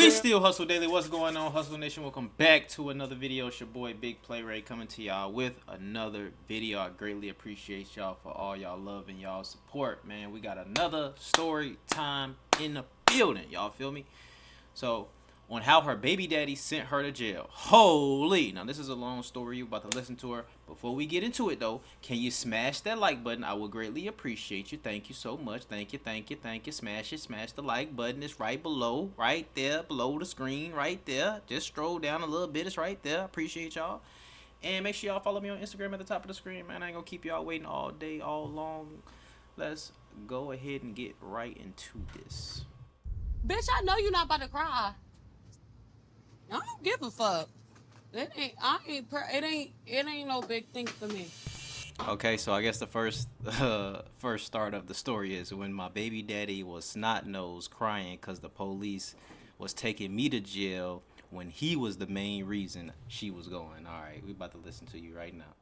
Be still, Hustle Daily. What's going on, Hustle Nation? Welcome back to another video. It's your boy Big Play Ray coming to y'all with another video. I greatly appreciate y'all for all y'all love and y'all support, man. We got another story time in the building. Y'all feel me? So, on how her baby daddy sent her to jail. Holy! Now, this is a long story. You're about to listen to her. Before we get into it, though, can you smash that like button? I will greatly appreciate you. Thank you so much. Thank you, thank you, thank you. Smash it. Smash the like button. It's right below, right there, below the screen, right there. Just scroll down a little bit. It's right there. Appreciate y'all. And make sure y'all follow me on Instagram at the top of the screen, man. I ain't gonna keep y'all waiting all day, all long. Let's go ahead and get right into this. Bitch, I know you're not about to cry. I don't give a fuck. It ain't no big thing for me. Okay, so I guess the first start of the story is when my baby daddy was snot-nosed crying because the police was taking me to jail when he was the main reason she was going. All right, we about to listen to you right now.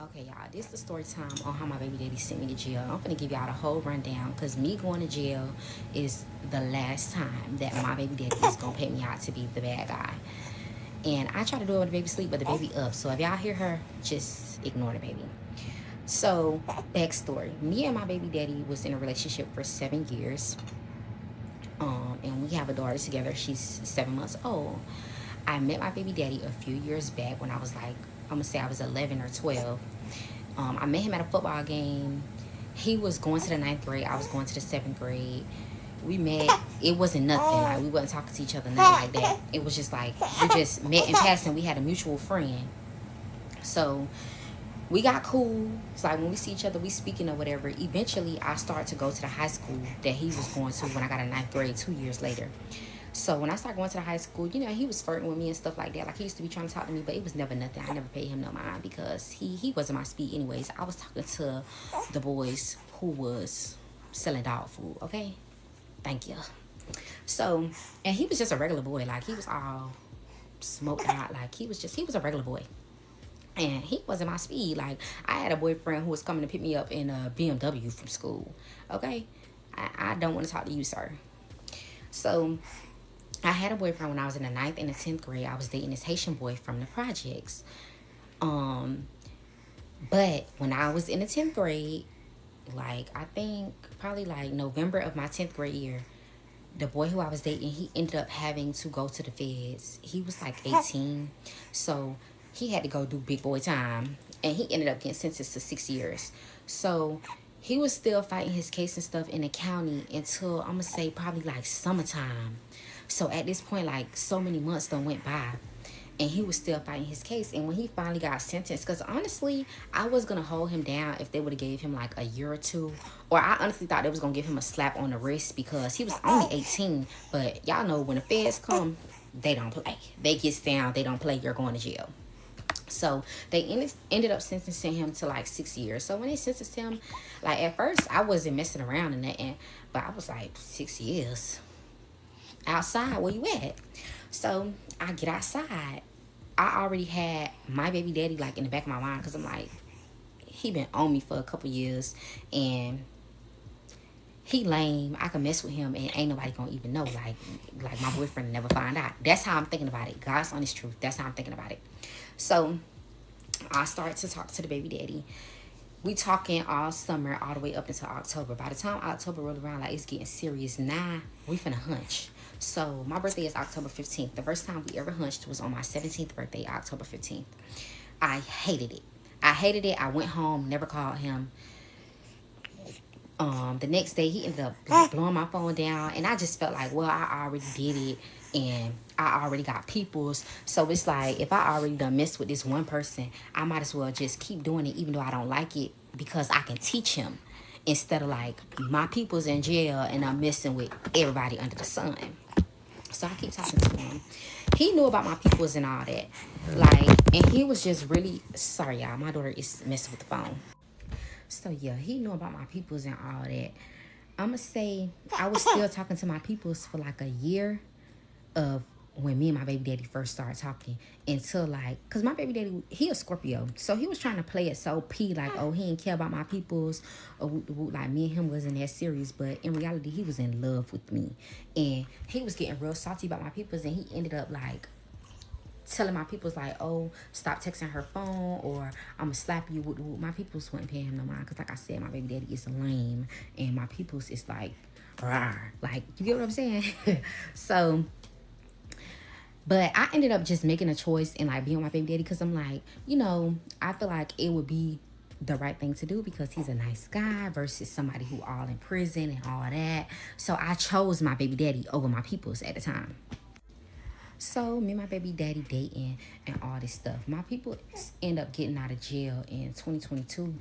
Okay, y'all, this is the story time on how my baby daddy sent me to jail. I'm gonna give y'all the whole rundown because me going to jail is the last time that my baby daddy is gonna pay me out to be the bad guy. And I try to do it when the baby sleep, but the baby up. So if y'all hear her, just ignore the baby. So, backstory. Me and my baby daddy was in a relationship for 7 years. And we have a daughter together. She's 7 months old. I met my baby daddy a few years back when I was like, I'm gonna say I was 11 or 12. I met him at a football game. He was going to the 9th grade. I was going to the 7th grade. We met. It wasn't nothing. Like, we wasn't talking to each other, nothing like that. It was just like, we just met in passing. We had a mutual friend. So, we got cool. It's like when we see each other, we speaking or whatever. Eventually, I started to go to the high school that he was going to when I got in 9th grade 2 years later. So when I started going to the high school, you know, he was flirting with me and stuff like that. Like, he used to be trying to talk to me, but it was never nothing. I never paid him no mind because he wasn't my speed anyways. I was talking to the boys who was selling dog food, okay? Thank you. So, and he was just a regular boy. Like, he was all smoked out. Like, he was a regular boy. And he wasn't my speed. Like, I had a boyfriend who was coming to pick me up in a BMW from school, okay? I don't want to talk to you, sir. So, I had a boyfriend when I was in the 9th and the 10th grade. I was dating this Haitian boy from the projects. But when I was in the 10th grade, like, I think probably like November of my 10th grade year, the boy who I was dating, he ended up having to go to the feds. He was like 18. So he had to go do big boy time. And he ended up getting sentenced to 6 years. So he was still fighting his case and stuff in the county until, I'm going to say, probably like summertime. So at this point, like, so many months done went by. And he was still fighting his case. And when he finally got sentenced, because honestly, I was going to hold him down if they would have gave him like a year or two. Or I honestly thought they was going to give him a slap on the wrist because he was only 18. But y'all know when the feds come, they don't play. They get down, they don't play, you're going to jail. So they ended up sentencing him to like 6 years. So when they sentenced him, like, at first I wasn't messing around and nothing. But I was like, 6 years? Outside, where you at? So I get outside. I already had my baby daddy like in the back of my mind because I'm like, he been on me for a couple years and he lame. I can mess with him and ain't nobody gonna even know. Like my boyfriend never find out. That's how I'm thinking about it. God's honest truth. That's how I'm thinking about it. So I started to talk to the baby daddy. We talking all summer, all the way up until October. By the time October rolled around, like, it's getting serious. Now we finna hunch. So my birthday is October 15th. The first time we ever hunched was on my 17th birthday, October 15th. I hated it. I went home, never called him. The next day, he ended up blowing my phone down. And I just felt like, well, I already did it. And I already got peoples. So it's like, if I already done messed with this one person, I might as well just keep doing it even though I don't like it. Because I can teach him. Instead of like, my people's in jail and I'm messing with everybody under the sun. So I keep talking to him. He knew about my peoples and all that. Like, and he was just really, sorry y'all, my daughter is messing with the phone. So yeah, he knew about my peoples and all that. I'ma say I was still talking to my peoples for like a year of when me and my baby daddy first started talking until like, cause my baby daddy, he a Scorpio, so he was trying to play it so like, oh, he didn't care about my peoples, or like me and him wasn't that serious, but in reality he was in love with me, and he was getting real salty about my peoples, and he ended up like telling my peoples like, oh, stop texting her phone, or I'ma slap you. My peoples wouldn't pay him no mind, cause like I said, my baby daddy is lame, and my peoples is like, rawr. Like, you get what I'm saying? So, but I ended up just making a choice and like being with my baby daddy, because I'm like, you know, I feel like it would be the right thing to do because he's a nice guy versus somebody who all in prison and all that. So I chose my baby daddy over my peoples at the time. So me and my baby daddy dating and all this stuff. My people end up getting out of jail in 2022.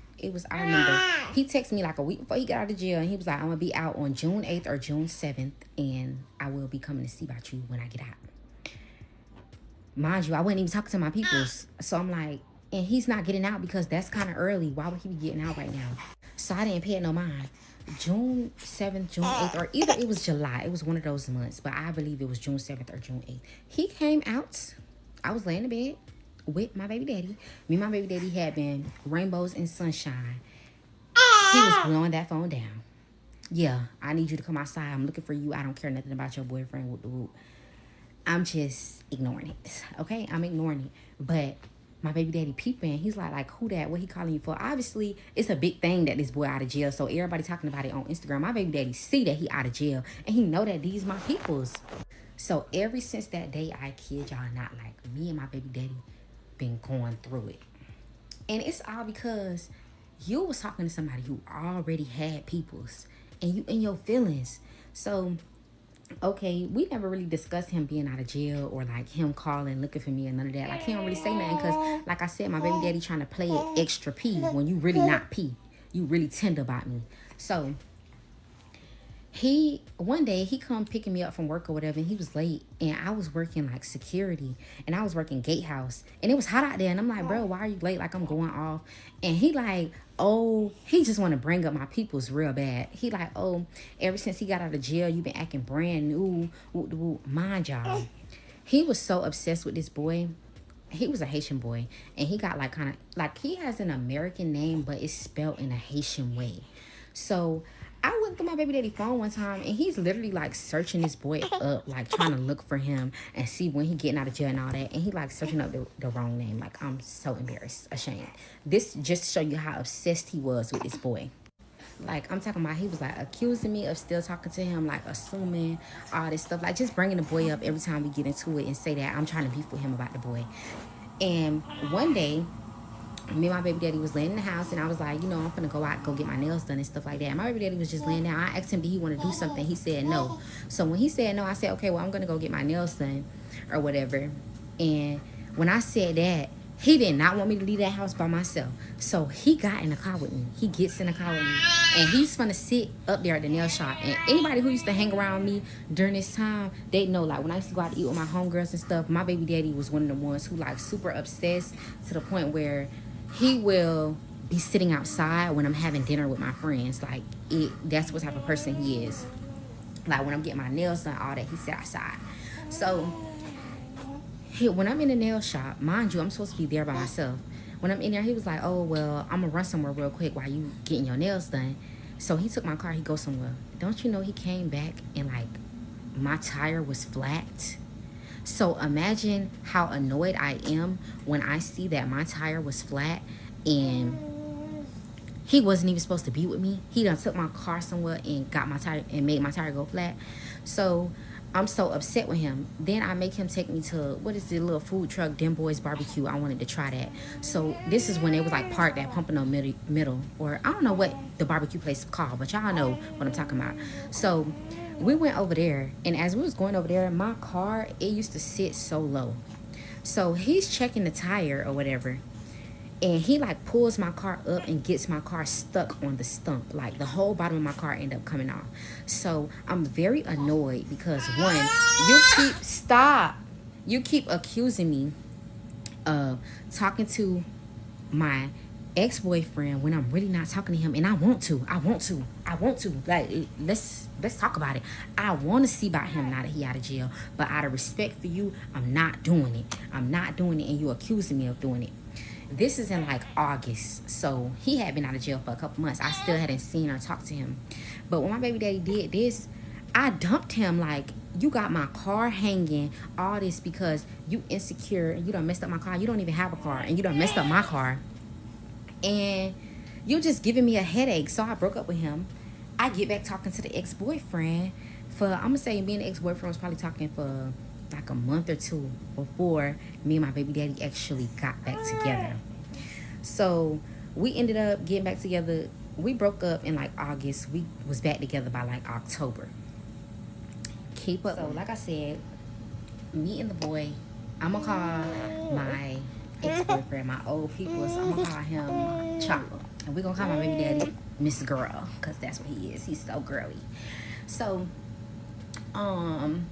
I remember he texted me like a week before he got out of jail, and he was like, I'm gonna be out on June 8th or June 7th, and I will be coming to see about you when I get out. Mind you, I wasn't even talking to my peoples. So I'm like, and he's not getting out because that's kind of early. Why would he be getting out right now? So I didn't pay it no mind. June 7th, June 8th, or either it was July. It was one of those months, but I believe it was June 7th or June 8th. He came out. I was laying in bed with my baby daddy. Me and my baby daddy had been rainbows and sunshine. He was blowing that phone down. Yeah, I need you to come outside. I'm looking for you. I don't care nothing about your boyfriend. Whoop, whoop. I'm just ignoring it. Okay? I'm ignoring it. But my baby daddy peeping, he's like, who that? What he calling you for? Obviously, it's a big thing that this boy out of jail. So everybody talking about it on Instagram. My baby daddy see that he out of jail, and he know that these my peoples. So ever since that day, I kid y'all not, like, me and my baby daddy been going through it. And it's all because you was talking to somebody who already had peoples, and you in your feelings. So okay, we never really discussed him being out of jail or like him calling looking for me and none of that. Like, he don't really say nothing because, like I said, my baby daddy trying to play it extra P when you really not P. You really tender about me. So one day he come picking me up from work or whatever, and he was late, and I was working like security, and I was working gatehouse, and it was hot out there, and I'm like, bro, why are you late? Like, I'm going off. And he like, oh, he just want to bring up my peoples real bad. He like, oh, ever since he got out of jail, you been acting brand new. Mind y'all, he was so obsessed with this boy. He was a Haitian boy, and he got like kind of like, he has an American name, but it's spelled in a Haitian way. So I went through my baby daddy phone one time, and he's literally like searching this boy up, like trying to look for him and see when he getting out of jail and all that. And he like searching up the wrong name. Like, I'm so embarrassed, ashamed. This just to show you how obsessed he was with this boy. Like, I'm talking about, he was like accusing me of still talking to him, like assuming all this stuff, like just bringing the boy up every time we get into it and say that I'm trying to beef with him about the boy. And one day, me and my baby daddy was laying in the house, and I was like, you know, I'm gonna go out, go get my nails done and stuff like that. And my baby daddy was just laying down. I asked him, did he want to do something? He said no. So when he said no, I said, okay, well, I'm gonna go get my nails done or whatever. And when I said that, he did not want me to leave that house by myself. So he got in the car with me. He gets in the car with me, and he's gonna sit up there at the nail shop. And anybody who used to hang around me during this time, they know, like, when I used to go out to eat with my homegirls and stuff, my baby daddy was one of the ones who like super obsessed to the point where he will be sitting outside when I'm having dinner with my friends. Like, that's what type of person he is. Like, when I'm getting my nails done, all that, he sit outside. So when I'm in the nail shop, mind you, I'm supposed to be there by myself. When I'm in there, he was like, oh, well, I'm gonna run somewhere real quick while you getting your nails done. So he took my car, he goes somewhere. Don't you know he came back and like my tire was flat? So imagine how annoyed I am when I see that my tire was flat and he wasn't even supposed to be with me. He done took my car somewhere and got my tire and made my tire go flat. So I'm so upset with him. Then I make him take me to, what is the little food truck, Dem Boys Barbecue. I wanted to try that. So this is when it was like parked at Pompano Middle, or I don't know what the barbecue place is called, but y'all know what I'm talking about. So we went over there, and as we was going over there, my car, it used to sit so low. So he's checking the tire or whatever, and he like pulls my car up and gets my car stuck on the stump. Like, the whole bottom of my car ended up coming off. So I'm very annoyed because, one, you keep accusing me of talking to my ex-boyfriend when I'm really not talking to him, and I want to. Like, let's talk about it. I want to see about him now that he out of jail, but out of respect for you, I'm not doing it. And you accusing me of doing it. This is in like August, so he had been out of jail for a couple months. I still hadn't seen or talked to him, but when my baby daddy did this, I dumped him. Like, you got my car hanging, all this because you insecure and you done messed up my car. You don't even have a car and you done messed up my car. And you just giving me a headache. So I broke up with him. I get back talking to the ex-boyfriend for, I'm going to say me and the ex-boyfriend was probably talking for like a month or two before me and my baby daddy actually got back together. So we ended up getting back together. We broke up in like August. We was back together by like October. Keep up. So like I said, me and the boy, I'm going to call my ex-boyfriend, my old people, so I'm going to call him Chopper. And we're going to call my baby daddy Miss Girl, because that's what he is. He's so girly. So, in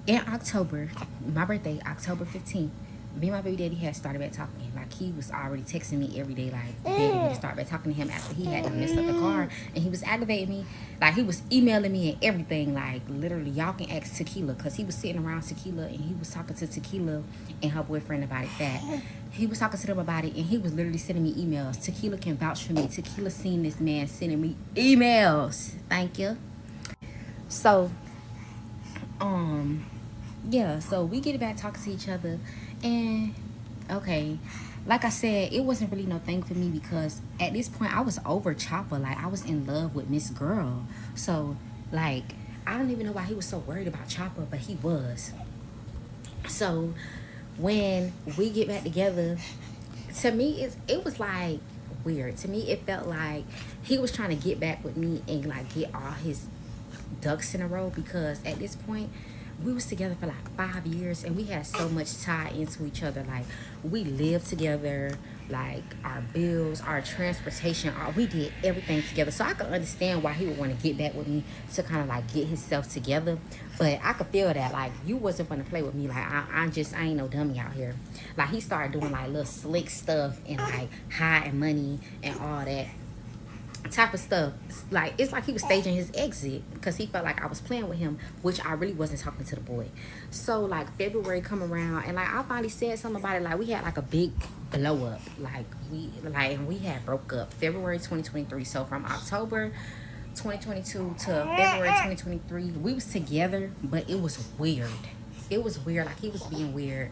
October, my birthday, October 15th, me and my baby daddy had started back talking. Like, he was already texting me every day, like, begging me to start back talking to him after he had messed up the car. And he was aggravating me. Like, he was emailing me and everything. Like, literally, y'all can ask Tequila, because he was sitting around Tequila, and he was talking to Tequila and her boyfriend about it. That he was talking to them about it, and he was literally sending me emails. Tequila can vouch for me. Tequila seen this man sending me emails. Thank you. So, yeah, so we get back talking to each other. And okay, like I said, it wasn't really no thing for me, because at this point I was over Chopper. Like, I was in love with Miss Girl. So like, I don't even know why he was so worried about Chopper, but he was. So when we get back together, to me it was like weird. To me, it felt like he was trying to get back with me and like get all his ducks in a row, because at this point we was together for like 5 years, and we had so much tie into each other. Like, we lived together, like our bills, our transportation, we did everything together. So I could understand why he would want to get back with me, to kind of like get himself together. But I could feel that, like, you wasn't gonna play with me. Like, I ain't no dummy out here. Like, he started doing like little slick stuff and like hiding money and all that type of stuff. Like, it's like he was staging his exit, because he felt like I was playing with him, which I really wasn't talking to the boy. So like, February come around, and like, I finally said something about it. Like, we had like a big blow up. Like, we had broke up February 2023. So from October 2022 to February 2023, we was together, but it was weird. Like, he was being weird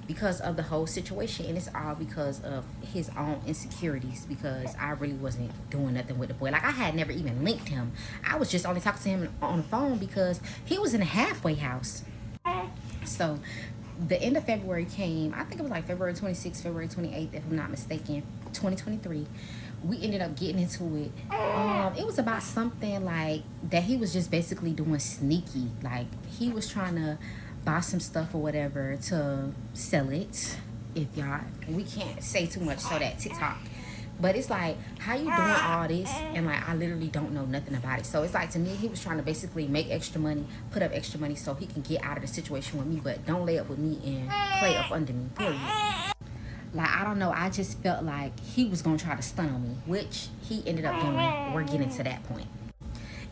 because of the whole situation, and it's all because of his own insecurities, because I really wasn't doing nothing with the boy. Like, I had never even linked him. I was just only talking to him on the phone because he was in a halfway house. So the end of February came. I think it was like February 26th, February 28th, if I'm not mistaken, 2023. We ended up getting into it. It was about something like that he was just basically doing sneaky. Like, he was trying to buy some stuff or whatever to sell it. If y'all, we can't say too much so that TikTok. But it's like, how you doing all this? And like, I literally don't know nothing about it. So it's like, to me, he was trying to basically make extra money, put up extra money so he can get out of the situation with me, but don't lay up with me and play up under me, period. Like, I don't know, I just felt like he was gonna try to stun on me, which he ended up doing. We're getting to that point.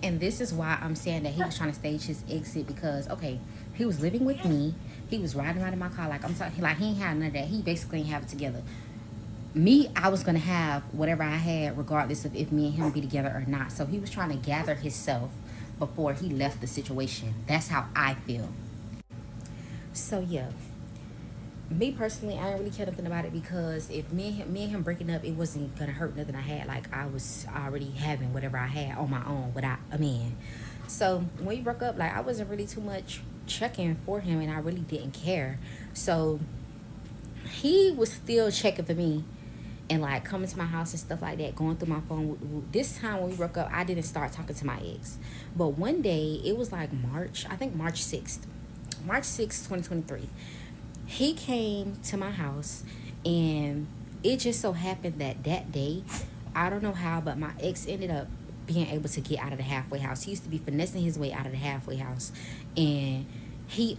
And this is why I'm saying that he was trying to stage his exit, because, okay, he was living with me. He was riding around in my car. Like, I'm talking, like, he ain't had none of that. He basically ain't have it together. Me, I was going to have whatever I had, regardless of if me and him be together or not. So he was trying to gather himself before he left the situation. That's how I feel. So, yeah. Me personally, I didn't really care nothing about it, because if me and him breaking up, it wasn't gonna hurt nothing I had. Like, I was already having whatever I had on my own without a man. So when we broke up, like, I wasn't really too much checking for him, and I really didn't care. So he was still checking for me and like coming to my house and stuff like that, going through my phone. This time when we broke up, I didn't start talking to my ex. But one day, it was like March 6th, 2023. He came to my house, and it just so happened that day, I don't know how, but my ex ended up being able to get out of the halfway house. He used to be finessing his way out of the halfway house, and he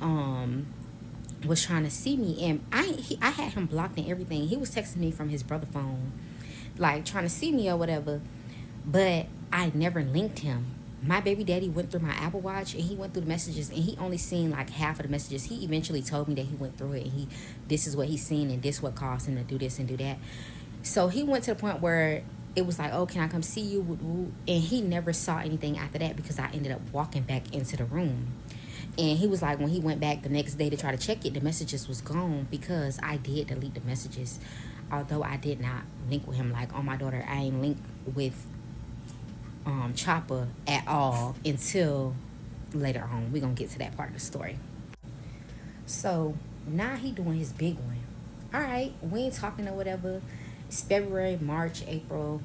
was trying to see me, and I had him blocked and everything. He was texting me from his brother phone, like trying to see me or whatever, but I never linked him. My baby daddy went through my Apple Watch and he went through the messages, and he only seen like half of the messages. He eventually told me that he went through it, and this is what he's seen and this what caused him to do this and do that. So he went to the point where it was like, oh, can I come see you? And he never saw anything after that because I ended up walking back into the room. And he was like, when he went back the next day to try to check it, the messages was gone because I did delete the messages. Although I did not link with him. Like, on my daughter, I ain't linked with Chopper at all until later on. We're going to get to that part of the story. So now he doing his big one. All right, we ain't talking or whatever. It's February, March, April.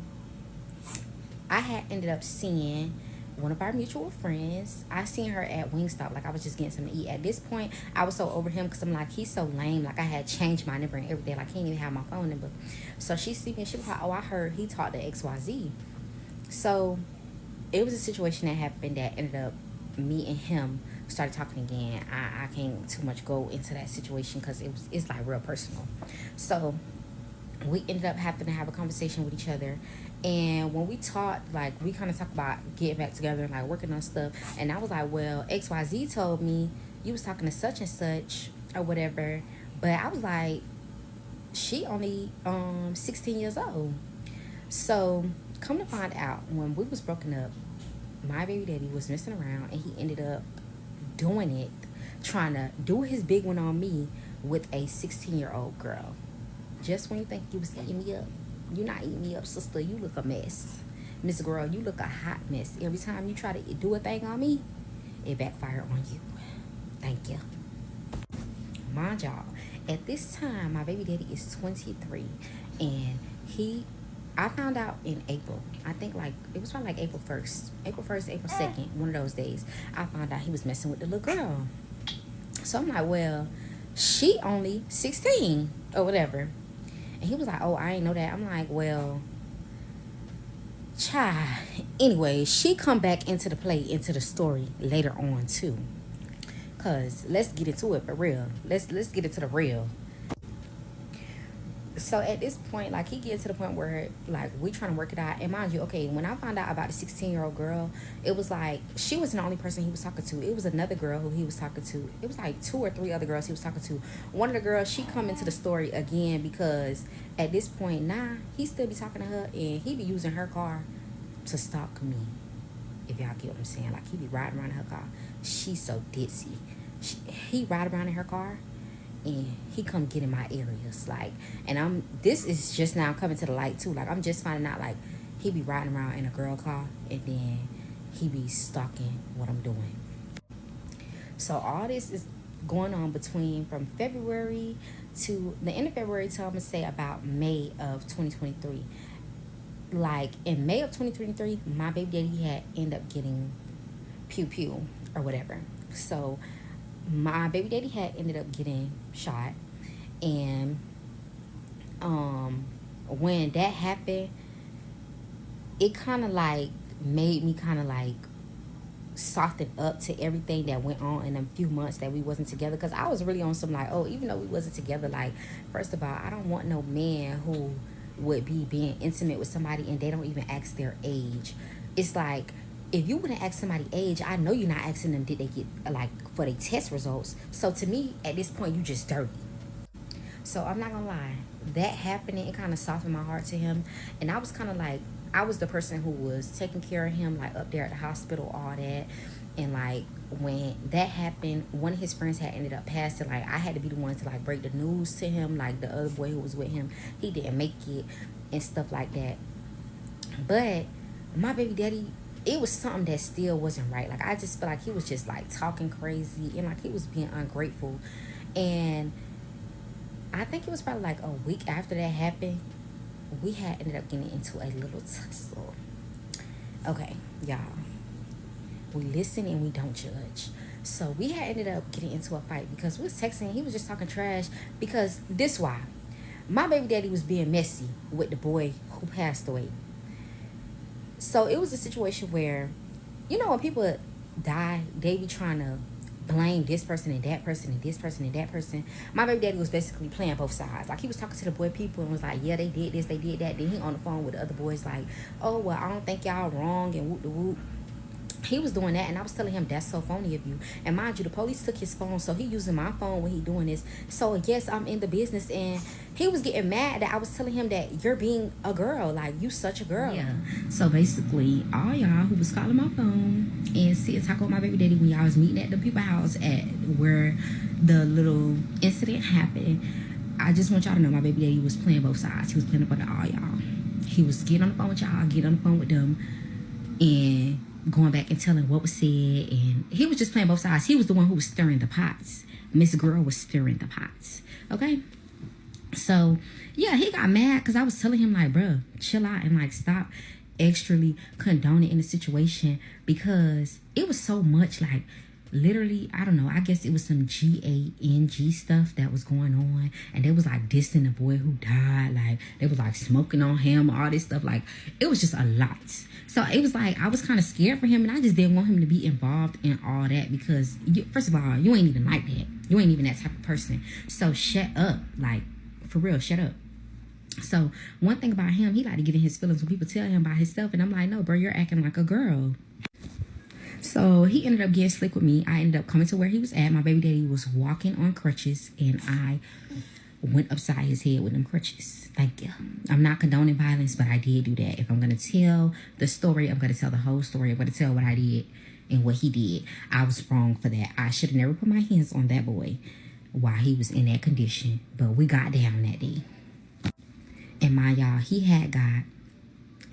I had ended up seeing one of our mutual friends. I seen her at Wingstop. Like, I was just getting something to eat. At this point, I was so over him because I'm like, he's so lame. Like, I had changed my number and everything. Like, he didn't even have my phone number. So she's speaking. She was like, oh, I heard he talked to XYZ. So it was a situation that happened that ended up me and him started talking again. I can't too much go into that situation because it's like real personal. So we ended up having to have a conversation with each other, and when we talked, like, we kind of talked about getting back together and like working on stuff. And I was like, well, XYZ told me you was talking to such and such or whatever, but I was like, she only 16 years old. So come to find out, when we was broken up, my baby daddy was messing around and he ended up doing it, trying to do his big one on me with a 16-year-old girl. Just when you think you was eating me up, you're not eating me up, sister. You look a mess. Miss Girl, you look a hot mess. Every time you try to do a thing on me, it backfired on you. Thank you. Mind y'all, at this time, my baby daddy is 23, and I found out in April. I think like it was probably like April 1st, April 2nd, one of those days. I found out he was messing with the little girl. So I'm like, well, she only 16 or whatever. And he was like, oh, I ain't know that. I'm like, well, child. Anyway, she come back into the story later on too. Cause let's get into it for real. Let's get into the real. So at this point, like, he gets to the point where like we trying to work it out. And mind you, okay, when I found out about the 16-year-old girl, it was like she wasn't the only person he was talking to. It was another girl who he was talking to. It was like 2 or 3 other girls he was talking to. One of the girls, she come into the story again because at this point now he still be talking to her, and he be using her car to stalk me. If y'all get what I'm saying, like, he be riding around in her car. She's so ditzy. He ride around in her car, and he come get in my areas, like, and this is just now coming to the light too. Like, I'm just finding out, like, he be riding around in a girl car, and then he be stalking what I'm doing. So all this is going on from February to the end of February to, I'm gonna say, about May of 2023. Like, in May of 2023, my baby daddy had ended up getting pew or whatever. So my baby daddy had ended up getting shot, and when that happened, it kind of like made me kind of like soften up to everything that went on in a few months that we wasn't together. Because I was really on some like, oh, even though we wasn't together, like, first of all, I don't want no man who would be being intimate with somebody and they don't even ask their age. It's like, if you wouldn't ask somebody age, I know you're not asking them did they get, like, for their test results. So to me, at this point, you just dirty. So I'm not gonna lie, that happening, it kind of softened my heart to him. And I was kind of like, I was the person who was taking care of him, like, up there at the hospital, all that. And like, when that happened, one of his friends had ended up passing. Like, I had to be the one to like break the news to him. Like, the other boy who was with him, he didn't make it and stuff like that. But my baby daddy, it was something that still wasn't right. Like, I just feel like he was just like talking crazy, and like he was being ungrateful. And I think it was probably like a week after that happened, we had ended up getting into a little tussle. Okay, y'all, we listen and we don't judge. So we had ended up getting into a fight because we was texting. He was just talking trash because this why. My baby daddy was being messy with the boy who passed away. So it was a situation where, you know, when people die, they be trying to blame this person and that person and this person and that person. My baby daddy was basically playing both sides. Like, he was talking to the boy people and was like, yeah, they did this, they did that. Then he on the phone with the other boys like, oh, well, I don't think y'all wrong and whoop de whoop. He was doing that, and I was telling him, that's so phony of you. And mind you, the police took his phone, so he using my phone when he doing this. So yes, I'm in the business, and he was getting mad that I was telling him that you're being a girl, like, you such a girl. Yeah. So basically, all y'all who was calling my phone and see talk with my baby daddy when y'all was meeting at the people's house at where the little incident happened, I just want y'all to know my baby daddy was playing both sides. He was playing up with all y'all. He was getting on the phone with y'all, getting on the phone with them, and going back and telling what was said, and he was just playing both sides. He was the one who was stirring the pots. Miss Girl was stirring the pots. Okay? So, yeah, he got mad because I was telling him, like, bruh, chill out and, like, stop extrally condoning in the situation, because it was so much, like, literally, I don't know, I guess it was some GANG stuff that was going on, and they was like dissing the boy who died, like they was like smoking on him, all this stuff, like it was just a lot. So it was like I was kind of scared for him, and I just didn't want him to be involved in all that, because first of all, you ain't even like that. You ain't even that type of person. So shut up, like for real, shut up. So one thing about him, he like to get in his feelings when people tell him about his stuff, and I'm like, no, bro, you're acting like a girl. So he ended up getting slick with me. I ended up coming to where he was at. My baby daddy was walking on crutches, and I went upside his head with them crutches. Thank you. I'm not condoning violence, but I did do that. If I'm going to tell the story, I'm going to tell the whole story. I'm going to tell what I did and what he did. I was wrong for that. I should have never put my hands on that boy while he was in that condition. But we got down that day. And my y'all, he had got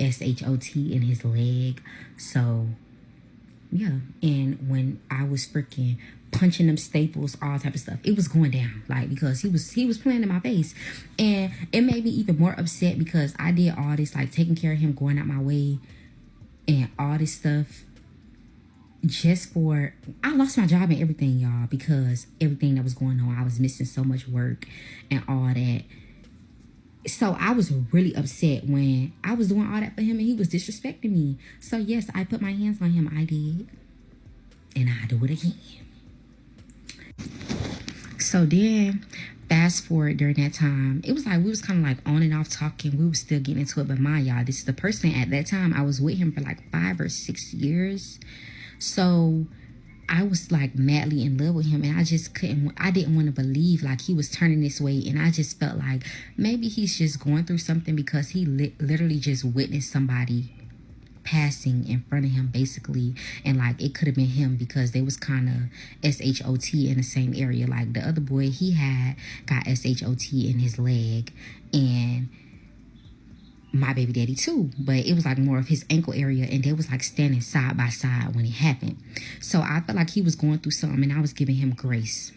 SHOT in his leg. So yeah, and when I was freaking punching them staples, all type of stuff, it was going down, like, because he was playing in my face, and it made me even more upset because I did all this, like taking care of him, going out my way, and all this stuff, just for I lost my job and everything, y'all, because everything that was going on, I was missing so much work and all that. So I was really upset when I was doing all that for him and he was disrespecting me. So yes, I put my hands on him. I did. And I do it again. So then, fast forward during that time, it was like we was kind of like on and off talking. We was still getting into it. But my y'all, this is the person at that time. I was with him for like 5 or 6 years. So I was like madly in love with him, and I didn't want to believe like he was turning this way, and I just felt like maybe he's just going through something, because he literally just witnessed somebody passing in front of him basically, and like it could have been him because they was kind of SHOT in the same area. Like the other boy, he had got SHOT in his leg, and my baby daddy too, but it was like more of his ankle area, and they was like standing side by side when it happened. So I felt like he was going through something, and I was giving him grace.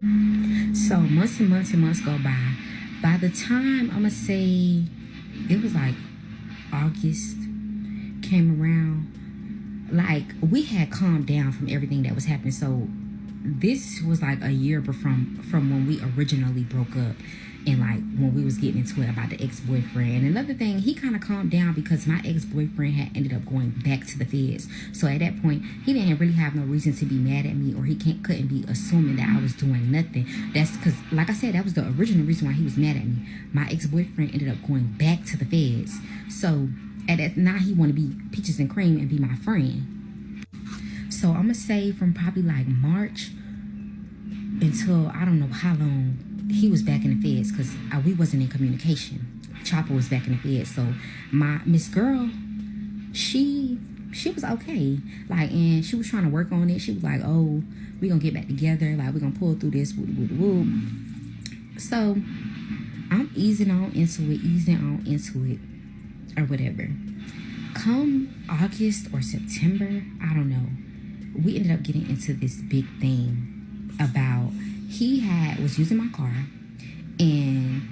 So months and months and months go by. By the time I'm gonna say it was like August came around, like we had calmed down from everything that was happening. So this was like a year from when we originally broke up, and like when we was getting into it about the ex-boyfriend. And another thing, he kind of calmed down because my ex-boyfriend had ended up going back to the feds. So at that point, he didn't really have no reason to be mad at me, or he couldn't be assuming that I was doing nothing. That's because, like I said, that was the original reason why he was mad at me. My ex-boyfriend ended up going back to the feds. So at that, now he want to be peaches and cream and be my friend. So I'm gonna say from probably like March until I don't know how long he was back in the feds, because we wasn't in communication. Chopper was back in the feds. So my Miss Girl, she was okay, like, and she was trying to work on it. She was like, oh, we gonna get back together, like we gonna pull through this, woo. So I'm easing on into it or whatever. Come August or September, I don't know, we ended up getting into this big thing about he was using my car, and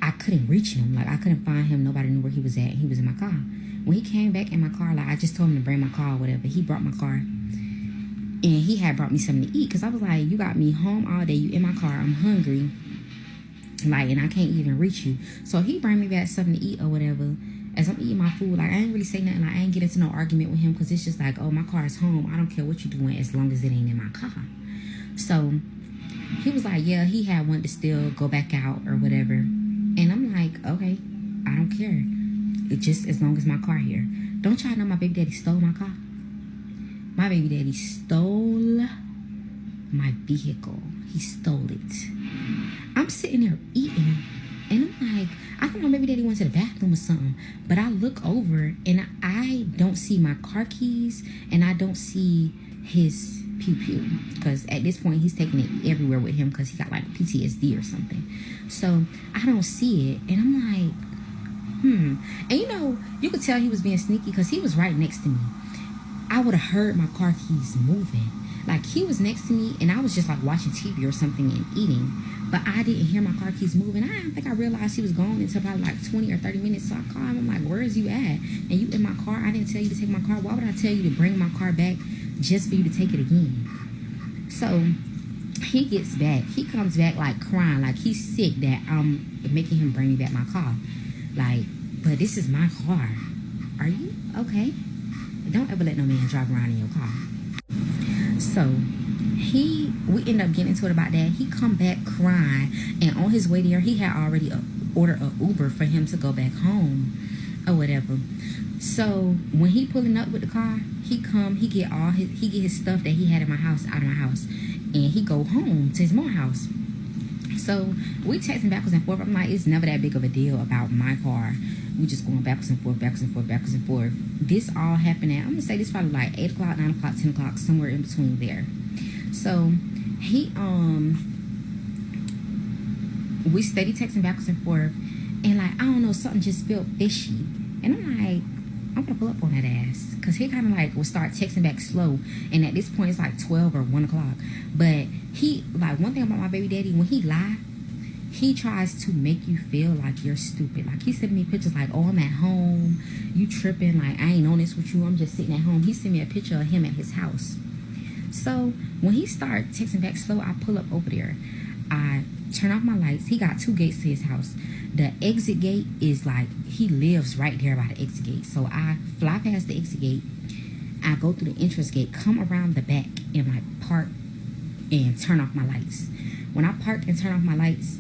I couldn't reach him. Like I couldn't find him. Nobody knew where he was at. He was in my car. When he came back in my car, like I just told him to bring my car or whatever. He brought my car, and he had brought me something to eat, because I was like, you got me home all day, you in my car, I'm hungry, like, and I can't even reach you. So he brought me back something to eat or whatever, as I'm eating my food, like I ain't really say nothing. Like I ain't get into no argument with him because it's just like, oh, my car is home. I don't care what you're doing as long as it ain't in my car. So he was like, yeah, he had wanted to still go back out or whatever. And I'm like, okay, I don't care. It just as long as my car here. Don't y'all know my baby daddy stole my car? My baby daddy stole my vehicle. He stole it. I'm sitting there eating, and I'm like, I think my baby daddy went to the bathroom or something. But I look over, and I don't see my car keys, and I don't see his pew-pew. Because at this point, he's taking it everywhere with him because he got like PTSD or something. So I don't see it, and I'm like, And you know, you could tell he was being sneaky because he was right next to me. I would have heard my car keys moving. Like, he was next to me, and I was just like watching TV or something and eating. But I didn't hear my car keys moving. I don't think I realized he was gone until probably like 20 or 30 minutes. So I called him. I'm like, where is you at? And you in my car? I didn't tell you to take my car. Why would I tell you to bring my car back just for you to take it again? So he gets back. He comes back like crying. Like he's sick that I'm making him bring me back my car. Like, but this is my car. Are you okay? Don't ever let no man drive around in your car. So we end up getting into it about that. He come back crying, and on his way there, he had already ordered an Uber for him to go back home or whatever. So when he pulling up with the car, he get his stuff that he had in my house out of my house, and he go home to his mom's house. So we texting backwards and forth. I'm like, it's never that big of a deal about my car. We just going backwards and forth, backwards and forth, backwards and forth. This all happened at, I'm gonna say this probably like 8 o'clock, 9 o'clock, 10 o'clock, somewhere in between there. So he we steady texting backwards and forth, and like, I don't know, something just felt fishy. And I'm like, I'm gonna pull up on that ass, because he kind of like will start texting back slow, and at this point it's like 12 or 1 o'clock. But he, like, one thing about my baby daddy, when he lie, he tries to make you feel like you're stupid. Like, he sent me pictures like, oh, I'm at home, you tripping, like, I ain't on this with you, I'm just sitting at home. He sent me a picture of him at his house. So when he started texting back slow, I pull up over there. I turn off my lights. He got 2 gates to his house. The exit gate is like, he lives right there by the exit gate. So I fly past the exit gate. I go through the entrance gate, come around the back, and like park and turn off my lights. When I park and turn off my lights,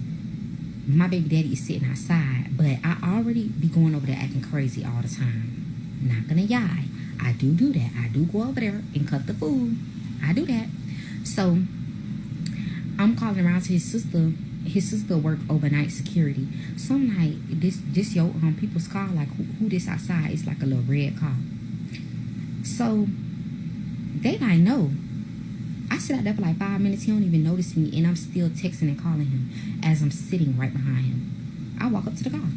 my baby daddy is sitting outside, but I already be going over there acting crazy all the time. Not gonna lie, I do that. I do go over there and cut the food. I do that. So I'm calling around to his sister. His sister worked overnight security. So I'm like, this your people's car? Like, who this outside? It's like a little red car. So they like, no. I sit out there for like 5 minutes. He don't even notice me, and I'm still texting and calling him as I'm sitting right behind him. I walk up to the car,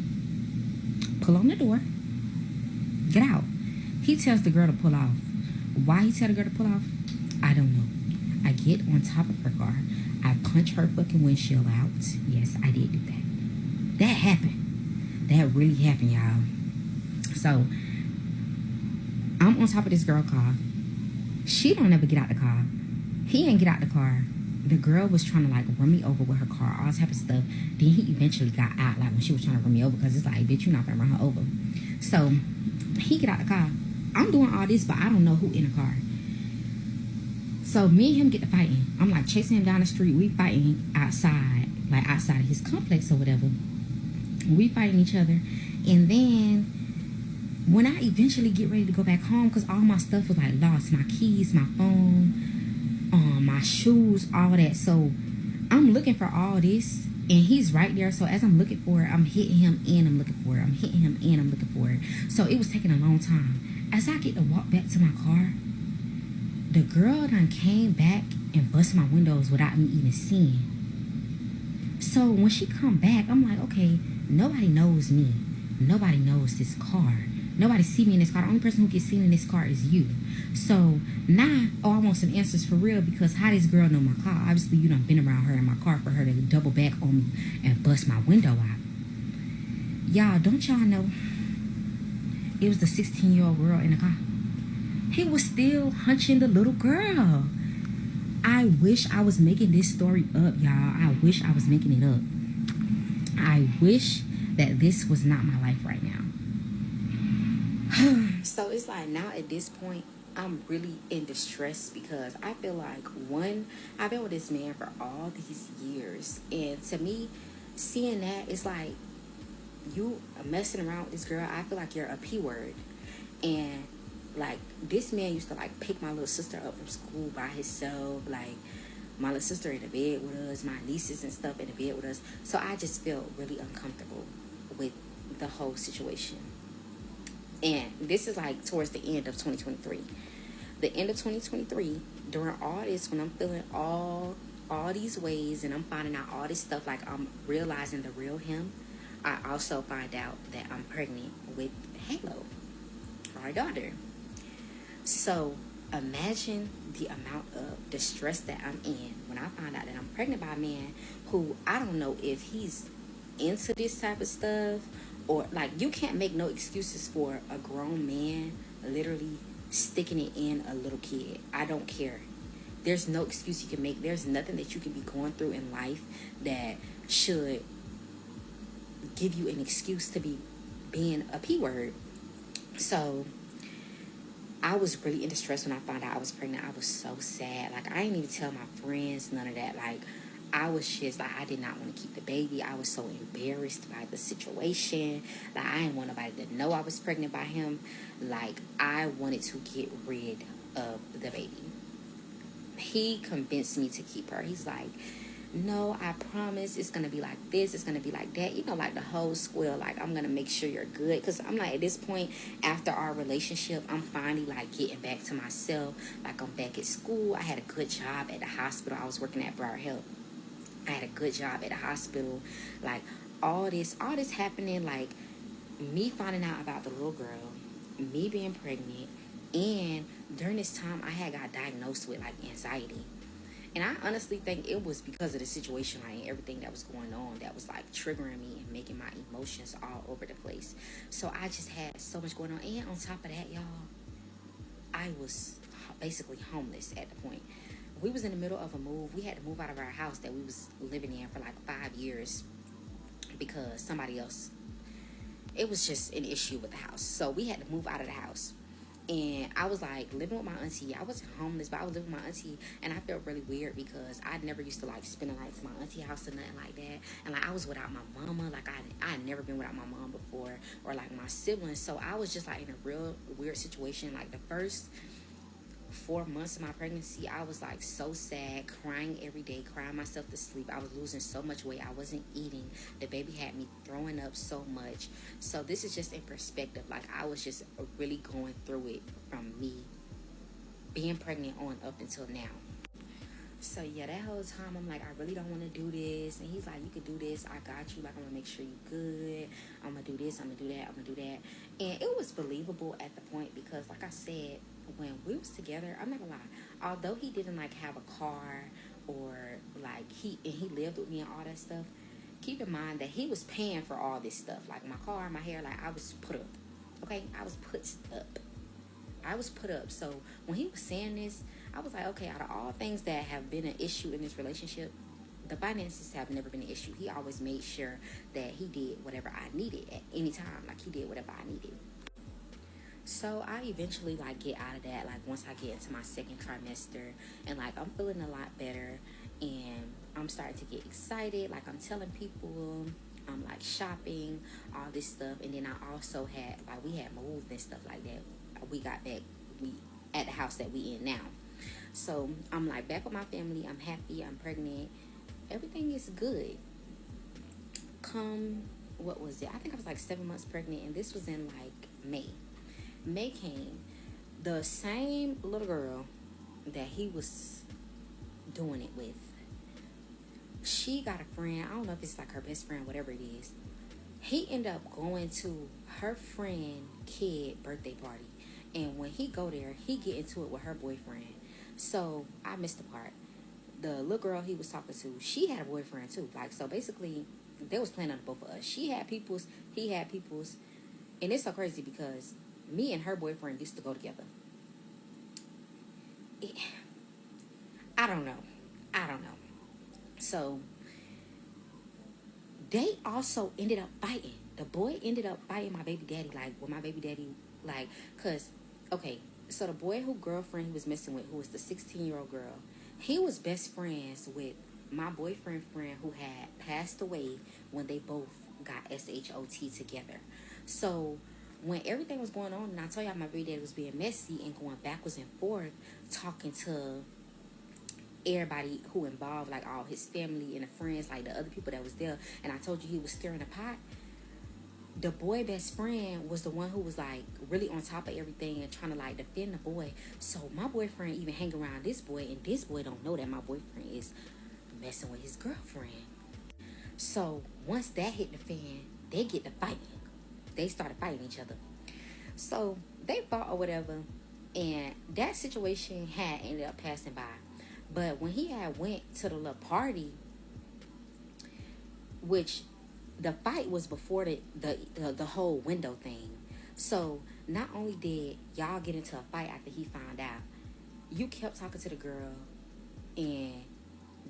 pull on the door, get out. He tells the girl to pull off. Why he tell the girl to pull off, I don't know. I get on top of her car. I punch her fucking windshield out. Yes, I did do that. That happened. That really happened, y'all. So I'm on top of this girl car. She don't ever get out the car. He ain't get out the car. The girl was trying to like run me over with her car, all type of stuff. Then he eventually got out, like when she was trying to run me over, because it's like, bitch, you're not gonna run her over. So he get out the car. I'm doing all this, but I don't know who in the car. So me and him get to fighting. I'm like chasing him down the street. We fighting outside, like outside of his complex or whatever. We fighting each other. And then when I eventually get ready to go back home, because all my stuff was like lost, my keys, my phone, my shoes, all that. So I'm looking for all this, and he's right there. So as I'm looking for it, I'm hitting him and I'm looking for it. I'm hitting him and I'm looking for it. So it was taking a long time. As I get to walk back to my car, the girl done came back and busted my windows without me even seeing. So when she come back, I'm like, okay, nobody knows me. Nobody knows this car. Nobody see me in this car. The only person who gets seen in this car is you. So now, I want some answers for real, because how this girl know my car? Obviously, you done been around her in my car for her to double back on me and bust my window out. Y'all, don't y'all know it was the 16-year-old girl in the car? He was still hunching the little girl. I wish I was making this story up, y'all. I wish I was making it up. I wish that this was not my life right now. So it's like now at this point, I'm really in distress because I feel like one, I've been with this man for all these years, and to me, seeing that it's like you messing around with this girl. I feel like you're a p word, and like this man used to like pick my little sister up from school by himself, like my little sister in the bed with us, my nieces and stuff in the bed with us. So I just felt really uncomfortable with the whole situation. And this is like towards the end of 2023. The end of 2023, during all this, when I'm feeling all these ways and I'm finding out all this stuff, like I'm realizing the real him, I also find out that I'm pregnant with Halo, our daughter. So imagine the amount of distress that I'm in when I find out that I'm pregnant by a man who I don't know if he's into this type of stuff, or like you can't make no excuses for a grown man literally sticking it in a little kid. I don't care. There's no excuse you can make. There's nothing that you can be going through in life that should give you an excuse to be being a p word. So I was really in distress when I found out I was pregnant. I was so sad. Like, I didn't even tell my friends none of that. Like, I was just like, I did not want to keep the baby. I was so embarrassed by the situation. Like, I didn't want nobody to know I was pregnant by him. Like, I wanted to get rid of the baby. He convinced me to keep her. He's like, no, I promise it's going to be like this, it's going to be like that. You know, like the whole squeal, like, I'm going to make sure you're good. Because I'm like, at this point, after our relationship, I'm finally, like, getting back to myself. Like, I'm back at school. I had a good job at the hospital. I was working at Briar Health. I had a good job at the hospital. Like, all this happening, like, me finding out about the little girl, me being pregnant, and during this time, I had got diagnosed with, like, anxiety. And I honestly think it was because of the situation, like everything that was going on, that was like triggering me and making my emotions all over the place. So I just had so much going on. And on top of that, y'all, I was basically homeless at the point. We was in the middle of a move. We had to move out of our house that we was living in for like 5 years because somebody else, it was just an issue with the house. So we had to move out of the house. And I was like living with my auntie. I wasn't homeless, but I was living with my auntie, and I felt really weird because I never used to like spend the night to my auntie house or nothing like that. And like I was without my mama, like I had never been without my mom before, or like my siblings. So I was just like in a real weird situation. Like the first 4 months of my pregnancy, I was like so sad, crying every day, crying myself to sleep. I was losing so much weight. I wasn't eating. The baby had me throwing up so much. So this is just in perspective. Like I was just really going through it from me being pregnant on up until now. So yeah, that whole time I'm like, I really don't want to do this. And he's like, you could do this. I got you. Like, I'm gonna make sure you good. I'm gonna do this. I'm gonna do that. I'm gonna do that. And it was believable at the point because, like I said, when we was together, I'm not gonna lie. Although he didn't like have a car or like he lived with me and all that stuff. Keep in mind that he was paying for all this stuff, like my car, my hair. Like I was put up. Okay, I was put up. So when he was saying this, I was like, okay, out of all things that have been an issue in this relationship, the finances have never been an issue. He always made sure that he did whatever I needed at any time. Like he did whatever I needed. So I eventually like get out of that. Like once I get into my second trimester, and like I'm feeling a lot better, and I'm starting to get excited. Like I'm telling people, I'm like shopping, all this stuff. And then I also had like we had moved and stuff like that. We got back at the house that we in now. So I'm like back with my family. I'm happy. I'm pregnant. Everything is good. What was it? I think I was like 7 months pregnant, and this was in like May. May came. The same little girl that he was doing it with, she got a friend. I don't know if it's like her best friend, whatever it is. He ended up going to her friend kid birthday party. And when he go there, he get into it with her boyfriend. So I missed the part. The little girl he was talking to, she had a boyfriend too. Like, so basically, they was playing on both of us. She had people's, he had people's. And it's so crazy because me and her boyfriend used to go together. I don't know. So they also ended up fighting. The boy ended up fighting my baby daddy, like, with my baby daddy, like, because, okay, so the boy who girlfriend he was messing with, who was the 16-year-old girl, he was best friends with my boyfriend friend who had passed away when they both got SHOT together. So when everything was going on, and I told y'all my baby daddy was being messy and going backwards and forth, talking to everybody who involved, like all his family and the friends, like the other people that was there, and I told you he was stirring the pot. The boy best friend was the one who was like really on top of everything and trying to like defend the boy. So my boyfriend even hang around this boy, and this boy don't know that my boyfriend is messing with his girlfriend. So once that hit the fan, they get to fighting. They started fighting each other. So they fought or whatever, and that situation had ended up passing by. But when he had went to the little party, which the fight was before the whole window thing. So not only did y'all get into a fight after he found out, you kept talking to the girl, and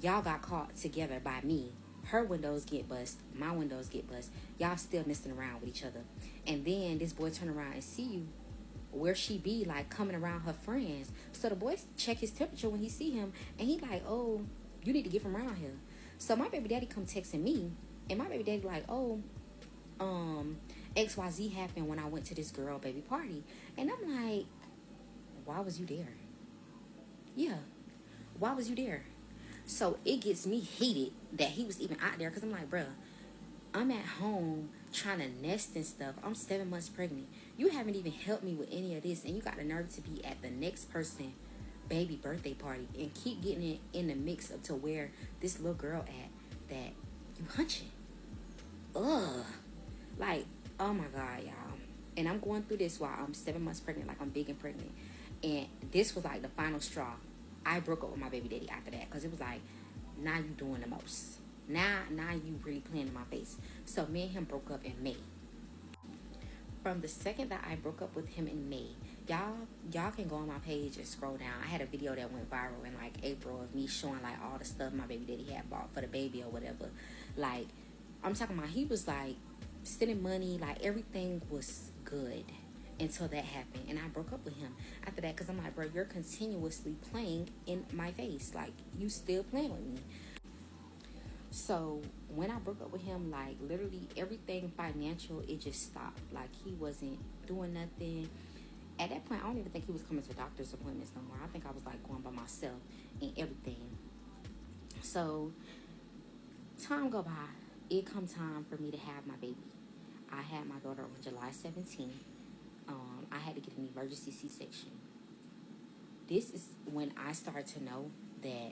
y'all got caught together by me. Her windows get bust, my windows get bust. Y'all still messing around with each other. And then this boy turn around and see you where she be, like coming around her friends. So the boy check his temperature when he see him, and he like, oh, you need to get from around here. So my baby daddy come texting me, and my baby daddy like, oh, XYZ happened when I went to this girl baby party. And I'm like, why was you there? Yeah, why was you there? So it gets me heated that he was even out there, because I'm like, bruh, I'm at home trying to nest and stuff. I'm 7 months pregnant. You haven't even helped me with any of this, and you got the nerve to be at the next person baby birthday party and keep getting it in the mix up to where this little girl at that you hunching. Ugh. Like, oh my God, y'all. And I'm going through this while I'm 7 months pregnant, like I'm big and pregnant. And this was like the final straw. I broke up with my baby daddy after that, because it was like, now you doing the most. Now you really playing in my face. So me and him broke up in May. From the second that I broke up with him in May, y'all can go on my page and scroll down. I had a video that went viral in like April of me showing like all the stuff my baby daddy had bought for the baby or whatever. Like, I'm talking about, he was like sending money, like everything was good until that happened, and I broke up with him after that, because I'm like, bro, you're continuously playing in my face, like you still playing with me. So when I broke up with him, like literally everything financial, it just stopped. Like he wasn't doing nothing. At that point, I don't even think he was coming to doctor's appointments no more. I think I was like going by myself and everything. So time go by, it come time for me to have my baby. I had my daughter on July 17th. I had to get an emergency C-section. This is when I started to know that,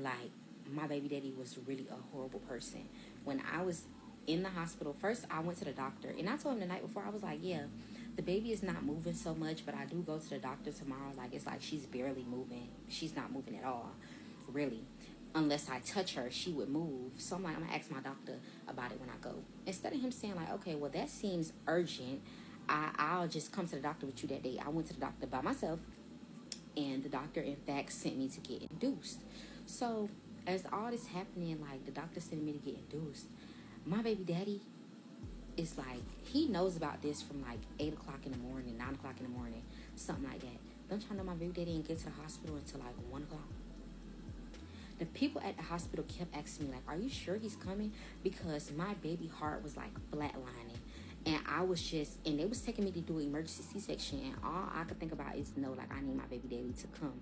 like, my baby daddy was really a horrible person. When I was in the hospital, first I went to the doctor, and I told him the night before, I was like, yeah, the baby is not moving so much, but I do go to the doctor tomorrow. Like, it's like she's barely moving. She's not moving at all, really. Unless I touch her, she would move. So I'm like, I'm going to ask my doctor about it when I go. Instead of him saying like, okay, well, that seems urgent, I'll just come to the doctor with you that day. I went to the doctor by myself, and the doctor, in fact, sent me to get induced. So as all this happening, like the doctor sent me to get induced, my baby daddy is like, he knows about this from like 8 o'clock in the morning, 9 o'clock in the morning, something like that. Don't y'all know my baby daddy didn't get to the hospital until like 1 o'clock? The people at the hospital kept asking me, like, are you sure he's coming? Because my baby heart was like flatlining. And I was just, and they was taking me to do an emergency C-section, and all I could think about is, no, like, I need my baby daddy to come.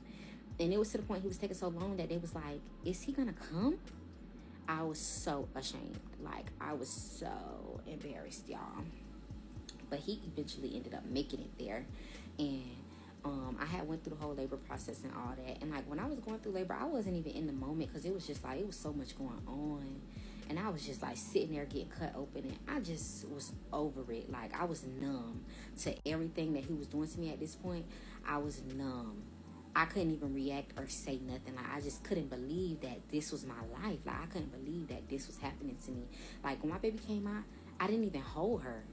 And it was to the point he was taking so long that they was like, is he gonna come? I was so ashamed. Like, I was so embarrassed, y'all. But he eventually ended up making it there. And I had went through the whole labor process and all that. And like, when I was going through labor, I wasn't even in the moment, because it was just like, it was so much going on. And I was just like sitting there getting cut open, and I just was over it. Like, I was numb to everything that he was doing to me at this point. I was numb. I couldn't even react or say nothing. Like, I just couldn't believe that this was my life. Like, I couldn't believe that this was happening to me. Like, when my baby came out, I didn't even hold her.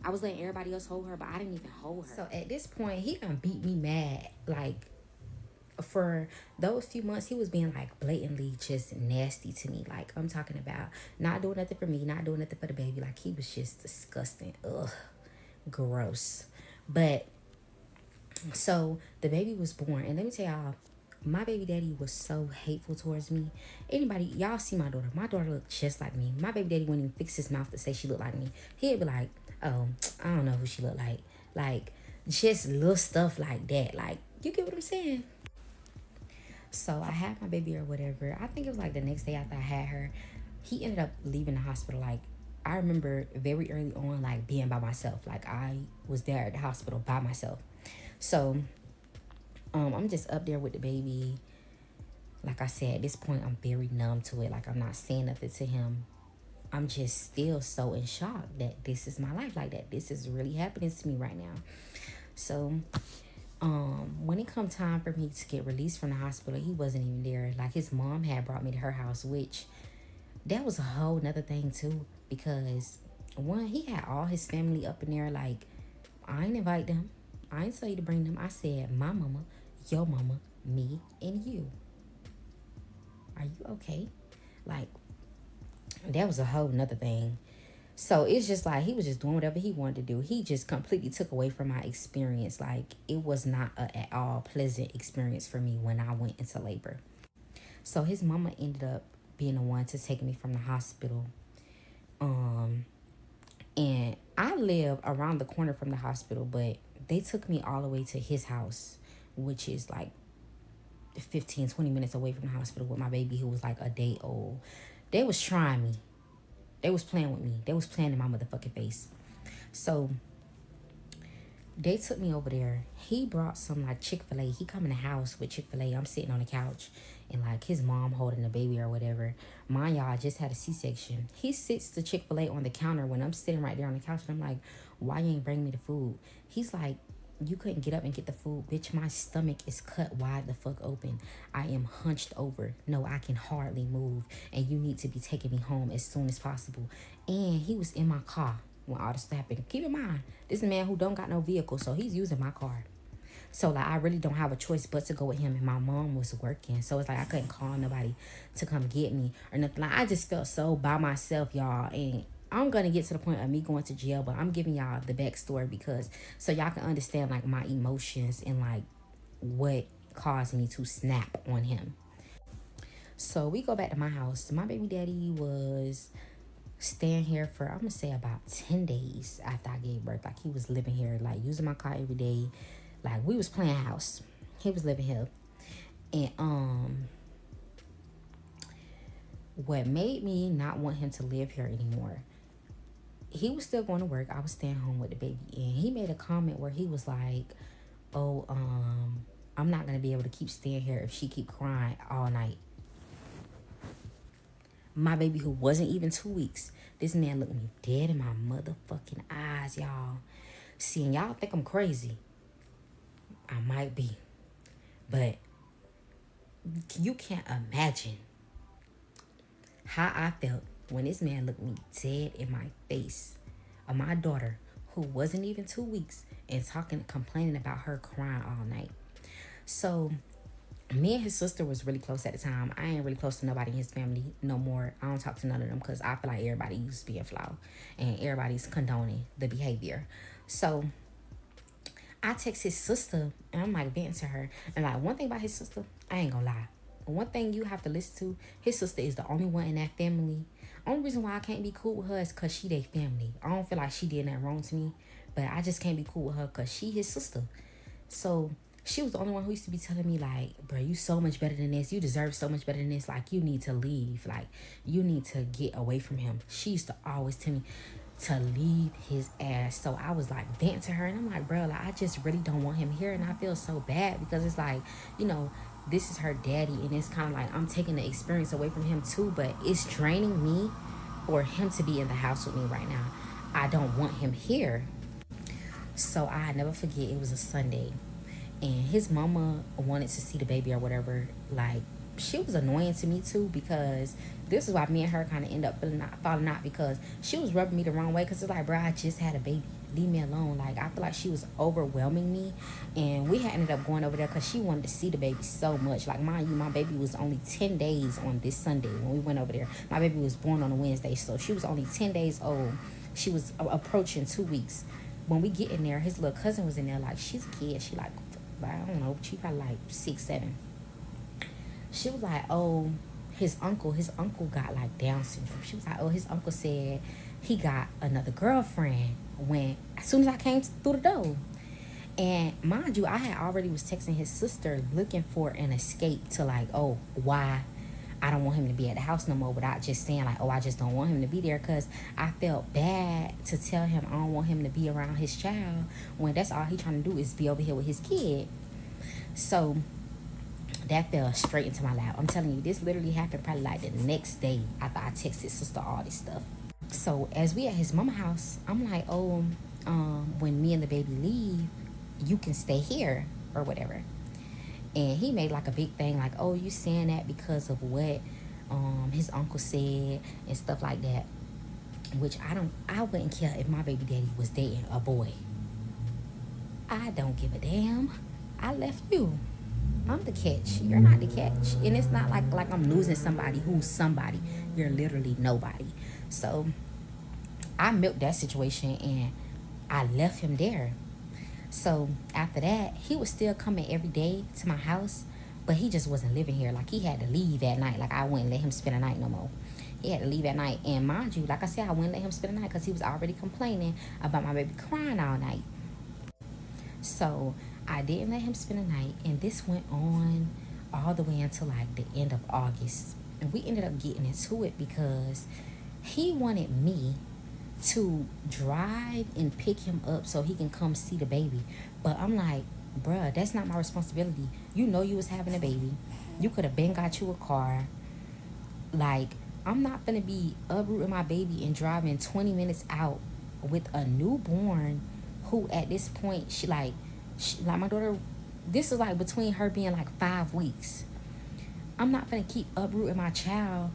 I was letting everybody else hold her, but I didn't even hold her. So at this point, he done beat me mad. Like, for those few months, he was being like blatantly just nasty to me. Like, I'm talking about not doing nothing for me, not doing nothing for the baby. Like, he was just disgusting. Ugh, gross. But so the baby was born, and let me tell y'all, my baby daddy was so hateful towards me. Anybody, y'all see my daughter? My daughter looked just like me. My baby daddy wouldn't even fix his mouth to say she looked like me. He'd be like, "Oh, I don't know who she looked like." Like, just little stuff like that. Like, you get what I'm saying? So I had my baby or whatever. I think it was like the next day after I had her, he ended up leaving the hospital. Like, I remember very early on, like, being by myself. Like, I was there at the hospital by myself. So I'm just up there with the baby. Like I said, at this point, I'm very numb to it. Like, I'm not saying nothing to him. I'm just still so in shock that this is my life, like that. This is really happening to me right now. So when it come time for me to get released from the hospital, he wasn't even there. Like, his mom had brought me to her house, which that was a whole nother thing too, because one, he had all his family up in there. Like, I ain't invite them. I ain't tell you to bring them. I said, my mama, your mama, me, and you. Are you okay? Like, that was a whole nother thing. So it's just like he was just doing whatever he wanted to do. He just completely took away from my experience. Like, it was not a at all pleasant experience for me when I went into labor. So his mama ended up being the one to take me from the hospital. And I live around the corner from the hospital, but they took me all the way to his house, which is like 15, 20 minutes away from the hospital with my baby who was like a day old. They was trying me. They was playing with me. They was playing in my motherfucking face. So they took me over there. He brought some like Chick-fil-A. He come in the house with Chick-fil-A. I'm sitting on the couch and like his mom holding the baby or whatever. Mind y'all, I just had a C-section. He sits the Chick-fil-A on the counter when I'm sitting right there on the couch, and I'm like, why you ain't bring me the food? He's like, you couldn't get up and get the food. Bitch, my stomach is cut wide the fuck open. I am hunched over. No, I can hardly move. And you need to be taking me home as soon as possible. And he was in my car when all this happened. Keep in mind, this is a man who don't got no vehicle, so he's using my car. So like, I really don't have a choice but to go with him, and my mom was working, so it's like I couldn't call nobody to come get me or nothing. Like, I just felt so by myself, y'all. And I'm gonna get to the point of me going to jail, but I'm giving y'all the backstory because so y'all can understand like my emotions and like what caused me to snap on him. So we go back to my house. My baby daddy was staying here for, I'm gonna say, about 10 days after I gave birth. Like, he was living here, like using my car every day. Like, we was playing house. He was living here. And what made me not want him to live here anymore, he was still going to work. I was staying home with the baby. And he made a comment where he was like, oh, I'm not going to be able to keep staying here if she keep crying all night. My baby, who wasn't even 2 weeks, this man looked me dead in my motherfucking eyes, y'all. See, and y'all think I'm crazy. I might be. But you can't imagine how I felt when this man looked me dead in my face of my daughter, who wasn't even 2 weeks, and complaining about her crying all night. So me and his sister was really close at the time. I ain't really close to nobody in his family no more. I don't talk to none of them because I feel like everybody used to be a flaw and everybody's condoning the behavior. So I text his sister and I'm like venting to her. And like, one thing about his sister, I ain't gonna lie. One thing you have to listen to, his sister is the only one in that family. Only reason why I can't be cool with her is because she their family. I don't feel like she did nothing wrong to me, but I just can't be cool with her because she his sister. So she was the only one who used to be telling me like, bro, you so much better than this. You deserve so much better than this. Like, you need to leave. Like, you need to get away from him. She used to always tell me to leave his ass. So I was like venting to her and I'm like, bro, like, I just really don't want him here. And I feel so bad because it's like, you know, this is her daddy, and it's kind of like I'm taking the experience away from him too, but it's draining me for him to be in the house with me right now. I don't want him here. So I never forget, it was a Sunday and his mama wanted to see the baby or whatever. Like, she was annoying to me too, because this is why me and her kind of end up falling out, because she was rubbing me the wrong way, because it's like, bro, I just had a baby. leave me alone. Like, I feel like she was overwhelming me. And we had ended up going over there because she wanted to see the baby so much. Like, mind you, my baby was only 10 days on this Sunday when we went over there. My baby was born on a Wednesday, so she was only 10 days old. She was approaching 2 weeks. When we get in there, his little cousin was in there. Like, she's a kid. She like, I don't know, she probably like 6, 7. She was like, oh, his uncle got like Down syndrome. She was like, oh, his uncle said he got another girlfriend as soon as I came through the door. And mind you, I had already was texting his sister looking for an escape to like, oh, why I don't want him to be at the house no more, without just saying like, oh, I just don't want him to be there, because I felt bad to tell him I don't want him to be around his child when that's all he trying to do is be over here with his kid. So that fell straight into my lap. I'm telling you, this literally happened probably like the next day after I texted sister all this stuff. So as we at his mama house, I'm like, oh, when me and the baby leave, you can stay here or whatever. And he made like a big thing like, oh, you saying that because of what his uncle said and stuff like that. Which I wouldn't care if my baby daddy was dating a boy. I don't give a damn. I left you. I'm the catch. You're not the catch. And it's not like I'm losing somebody who's somebody. You're literally nobody. So I milked that situation and I left him there. So after that, he was still coming every day to my house, but he just wasn't living here. Like, he had to leave at night. Like, I wouldn't let him spend a night no more. He had to leave at night. And mind you, like I said, I wouldn't let him spend a night because he was already complaining about my baby crying all night. So I didn't let him spend a night, and this went on all the way until like the end of August. And we ended up getting into it because he wanted me to drive and pick him up so he can come see the baby. But I'm like, bruh, that's not my responsibility. You know you was having a baby. You could have been got you a car. Like, I'm not gonna be uprooting my baby and driving 20 minutes out with a newborn who at this point, she like my daughter, this is like between her being like 5 weeks. I'm not gonna keep uprooting my child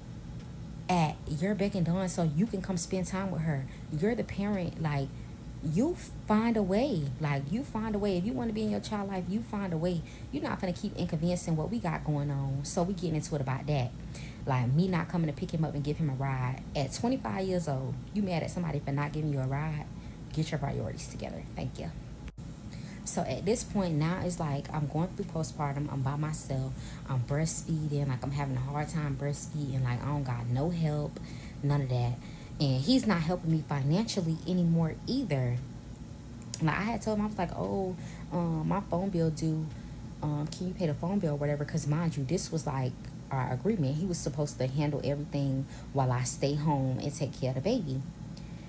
at your beck and dawn so you can come spend time with her. You're the parent. Like, you find a way. Like, you find a way. If you want to be in your child life, you find a way. You're not gonna keep inconveniencing what we got going on. So we getting into it about that. Like, me not coming to pick him up and give him a ride at 25 years old. You mad at somebody for not giving you a ride? Get your priorities together. Thank you. So at this point now, it's like I'm going through postpartum. I'm by myself. I'm breastfeeding. Like, I'm having a hard time breastfeeding. Like, I don't got no help, none of that. And he's not helping me financially anymore either. Like, I had told him, I was like, oh, my phone bill due. Can you pay the phone bill or whatever? Because mind you, this was like our agreement. He was supposed to handle everything while I stay home and take care of the baby.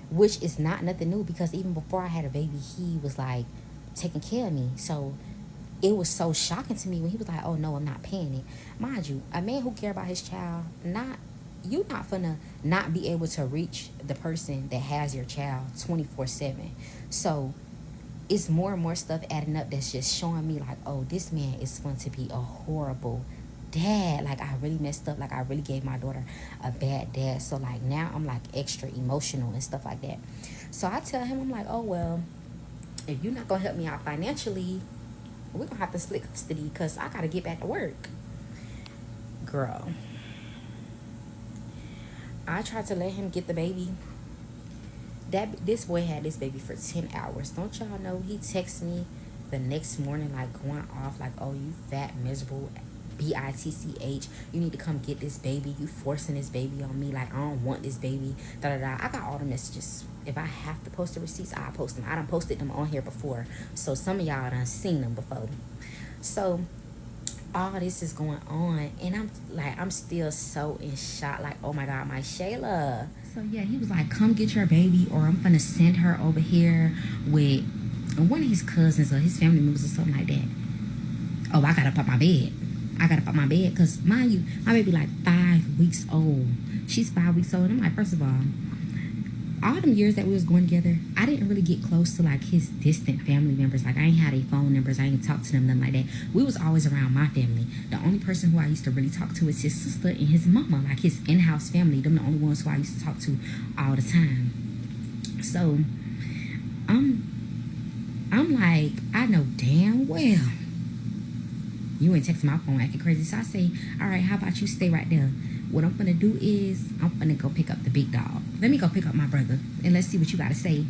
Which is not nothing new, because even before I had a baby, he was like taking care of me. So it was so shocking to me when he was like, oh no, I'm not paying it. Mind you, a man who care about his child, you not finna not be able to reach the person that has your child 24/7. So it's more and more stuff adding up that's just showing me like, oh, this man is going to be a horrible dad. Like, I really messed up. Like, I really gave my daughter a bad dad. So like now I'm like extra emotional and stuff like that. So I tell him, I'm like, oh well, if you're not gonna help me out financially, we're gonna have to split custody because I gotta get back to work. Girl, I tried to let him get the baby. This boy had this baby for 10 hours. Don't y'all know he texted me the next morning like going off like, oh, you fat miserable bitch, you need to come get this baby. You forcing this baby on me. Like, I don't want this baby. Da da da. I got all the messages. If I have to post the receipts, I'll post them. I done posted them on here before, so some of y'all done seen them before. So all this is going on, and I'm still so in shock. Like, oh my god, my Shayla. So yeah, he was like, come get your baby, or I'm gonna send her over here with one of his cousins or his family members or something like that. Oh, I gotta pop my bed. Because mind you, my baby like 5 weeks old. She's 5 weeks old. And I'm like, first of all them years that we was going together, I didn't really get close to like his distant family members. Like, I ain't had their phone numbers. I ain't talked to them, nothing like that. We was always around my family. The only person who I used to really talk to is his sister and his mama, like his in-house family. Them the only ones who I used to talk to all the time. So I'm I'm like, I know damn well you ain't texting my phone acting crazy. So I say, all right, how about you stay right there? What I'm gonna do is I'm gonna go pick up the big dog. Let me go pick up my brother and let's see what you gotta say.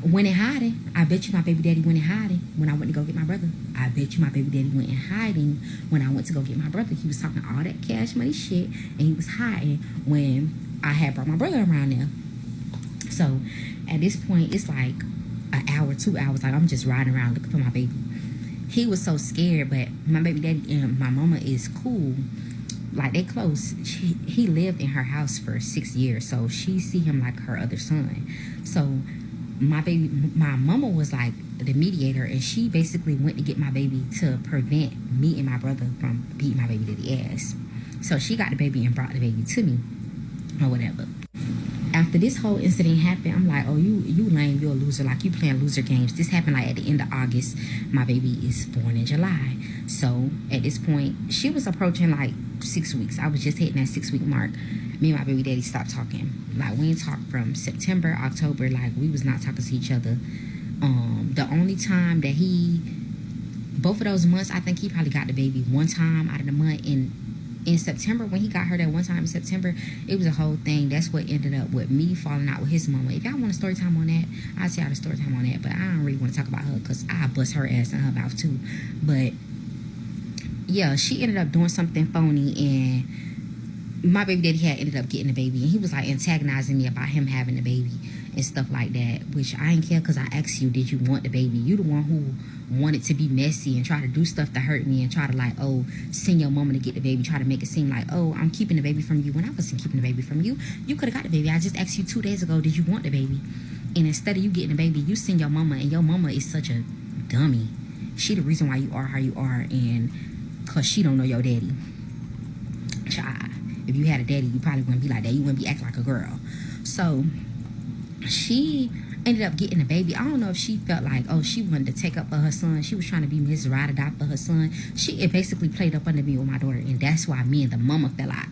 Went in hiding. I bet you my baby daddy went in hiding when I went to go get my brother. I bet you my baby daddy went in hiding when I went to go get my brother. He was talking all that cash money shit and he was hiding when I had brought my brother around there. So at this point, it's like an hour, 2 hours. Like I'm just riding around looking for my baby. He was so scared, but my baby daddy and my mama is cool. Like they close. He lived in her house for 6 years, so she see him like her other son. So my mama was like the mediator, and she basically went to get my baby to prevent me and my brother from beating my baby daddy ass. So she got the baby and brought the baby to me or whatever. After this whole incident happened, I'm like, oh, you lame, you're a loser. Like, you playing loser games. This happened, like, at the end of August. My baby is born in July. So, at this point, she was approaching, like, 6 weeks. I was just hitting that 6 week mark. Me and my baby daddy stopped talking. Like, we ain't talked from September, October. Like, we was not talking to each other. The only time that both of those months, I think he probably got the baby one time out of the month. In September, when he got her that one time in September, it was a whole thing. That's what ended up with me falling out with his mama. If y'all want a story time on that, I'll tell y'all the story time on that. But I don't really want to talk about her because I bust her ass in her mouth too. But yeah, she ended up doing something phony, and my baby daddy had ended up getting the baby, and he was like antagonizing me about him having the baby and stuff like that, which I ain't care because I asked you, did you want the baby? You the one who wanted to be messy and try to do stuff to hurt me and try to like, oh, send your mama to get the baby, try to make it seem like, oh, I'm keeping the baby from you, when I wasn't keeping the baby from you. You could have got the baby. I just asked you 2 days ago, did you want the baby? And instead of you getting the baby, you send your mama, and your mama is such a dummy. She the reason why you are how you are, and because she don't know your daddy. Child, if you had a daddy, you probably wouldn't be like that. You wouldn't be acting like a girl. So she ended up getting a baby. I don't know if she felt like, oh, she wanted to take up for her son. She was trying to be Miss Ride or Die for her son. It basically played up under me with my daughter, and that's why me and the mama fell out.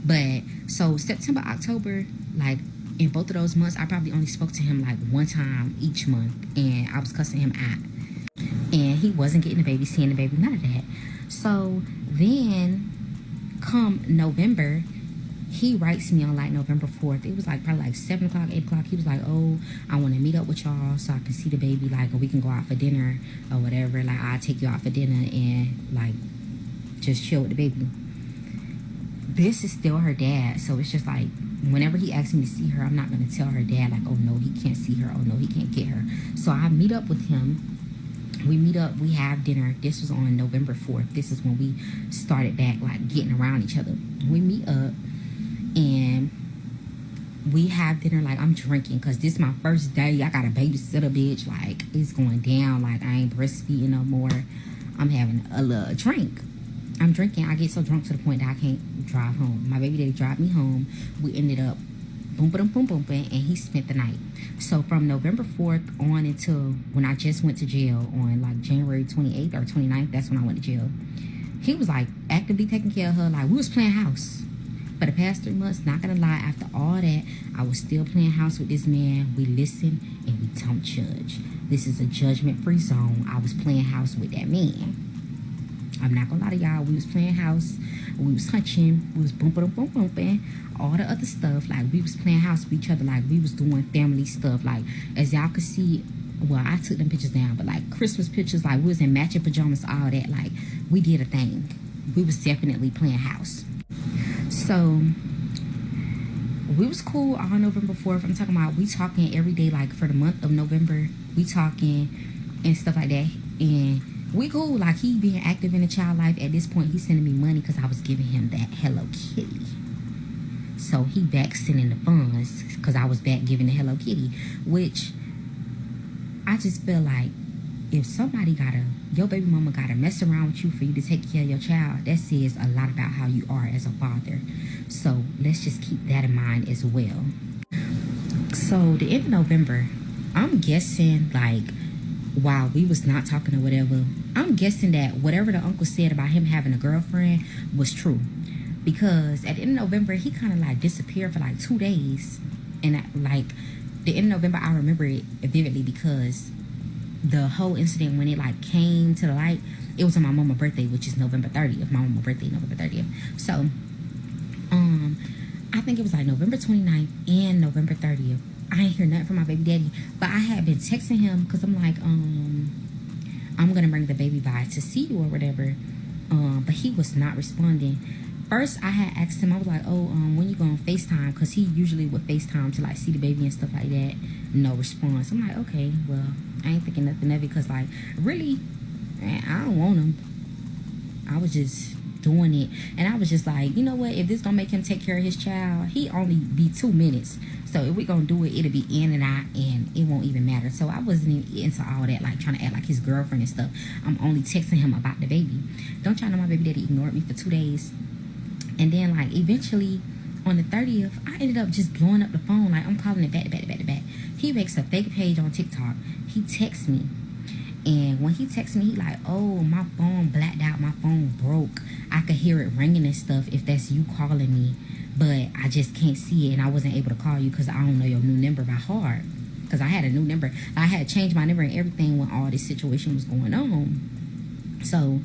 But so September, October, like in both of those months, I probably only spoke to him like one time each month, and I was cussing him out. And he wasn't getting the baby, seeing the baby, none of that. So then come November, he writes me on like November 4th. It was like probably like 7 o'clock, 8 o'clock. He was like, oh, I want to meet up with y'all so I can see the baby, like, or we can go out for dinner or whatever. Like, I'll take you out for dinner and like just chill with the baby. This is still her dad, so it's just like whenever he asks me to see her, I'm not going to tell her dad like, oh no, he can't see her, oh no, he can't get her. So I meet up with him. We meet up, we have dinner. This was on November 4th. This is when we started back like getting around each other. We meet up and we have dinner. Like, I'm drinking because this is my first day. I got a babysitter, bitch. Like, it's going down. Like, I ain't breastfeeding no more. I'm having a little drink. I'm drinking. I get so drunk to the point that I can't drive home. My baby daddy drive me home. We ended up boom, and he spent the night. So from November 4th on until when I just went to jail on like January 28th or 29th, that's when I went to jail. He was like actively taking care of her. Like, we was playing house for the past 3 months. Not gonna lie, after all that, I was still playing house with this man. We listen and we don't judge. This is a judgment-free zone. I was playing house with that man. I'm not gonna lie to y'all. We was playing house. We was hunching. We was bumping. All the other stuff. Like, we was playing house with each other. Like, we was doing family stuff. Like, as y'all could see, well, I took them pictures down, but like Christmas pictures, like we was in matching pajamas, all that. Like, we did a thing. We was definitely playing house. So we was cool all November 4th. I'm talking about we talking every day. Like, for the month of November, we talking and stuff like that. And we cool. Like, he being active in the child life. At this point, he's sending me money because I was giving him that Hello Kitty. So he back sending the funds because I was back giving the Hello Kitty. Which I just feel like if somebody your baby mama gotta mess around with you for you to take care of your child, that says a lot about how you are as a father. So let's just keep that in mind as well. So the end of November, I'm guessing, like, while we was not talking or whatever, I'm guessing that whatever the uncle said about him having a girlfriend was true. Because at the end of November, he kind of like disappeared for like 2 days. And like the end of November, I remember it vividly because the whole incident, when it like came to the light, it was on my mama's birthday, which is November 30th. My mama's birthday, November 30th. So, I think it was like November 29th and November 30th. I ain't hear nothing from my baby daddy, but I had been texting him because I'm like, I'm gonna bring the baby by to see you or whatever. But he was not responding. First, I had asked him, I was like, oh, when you go on FaceTime? Because he usually would FaceTime to like see the baby and stuff like that. No response. I'm like, okay, well, I ain't thinking nothing of it because like, really, I don't want him. I was just doing it. And I was just like, you know what? If this gonna make him take care of his child, he only be 2 minutes. So if we gonna do it, it'll be in and out and it won't even matter. So I wasn't even into all that, like trying to act like his girlfriend and stuff. I'm only texting him about the baby. Don't y'all know my baby daddy ignored me for 2 days? And then like eventually on the 30th, I ended up just blowing up the phone. Like I'm calling it back to back to back to back. He makes a fake page on TikTok. He texts me. And when he texts me, he like, oh, my phone blacked out. My phone broke. I could hear it ringing and stuff if that's you calling me. But I just can't see it. And I wasn't able to call you because I don't know your new number by heart. Because I had a new number. I had changed my number and everything when all this situation was going on. So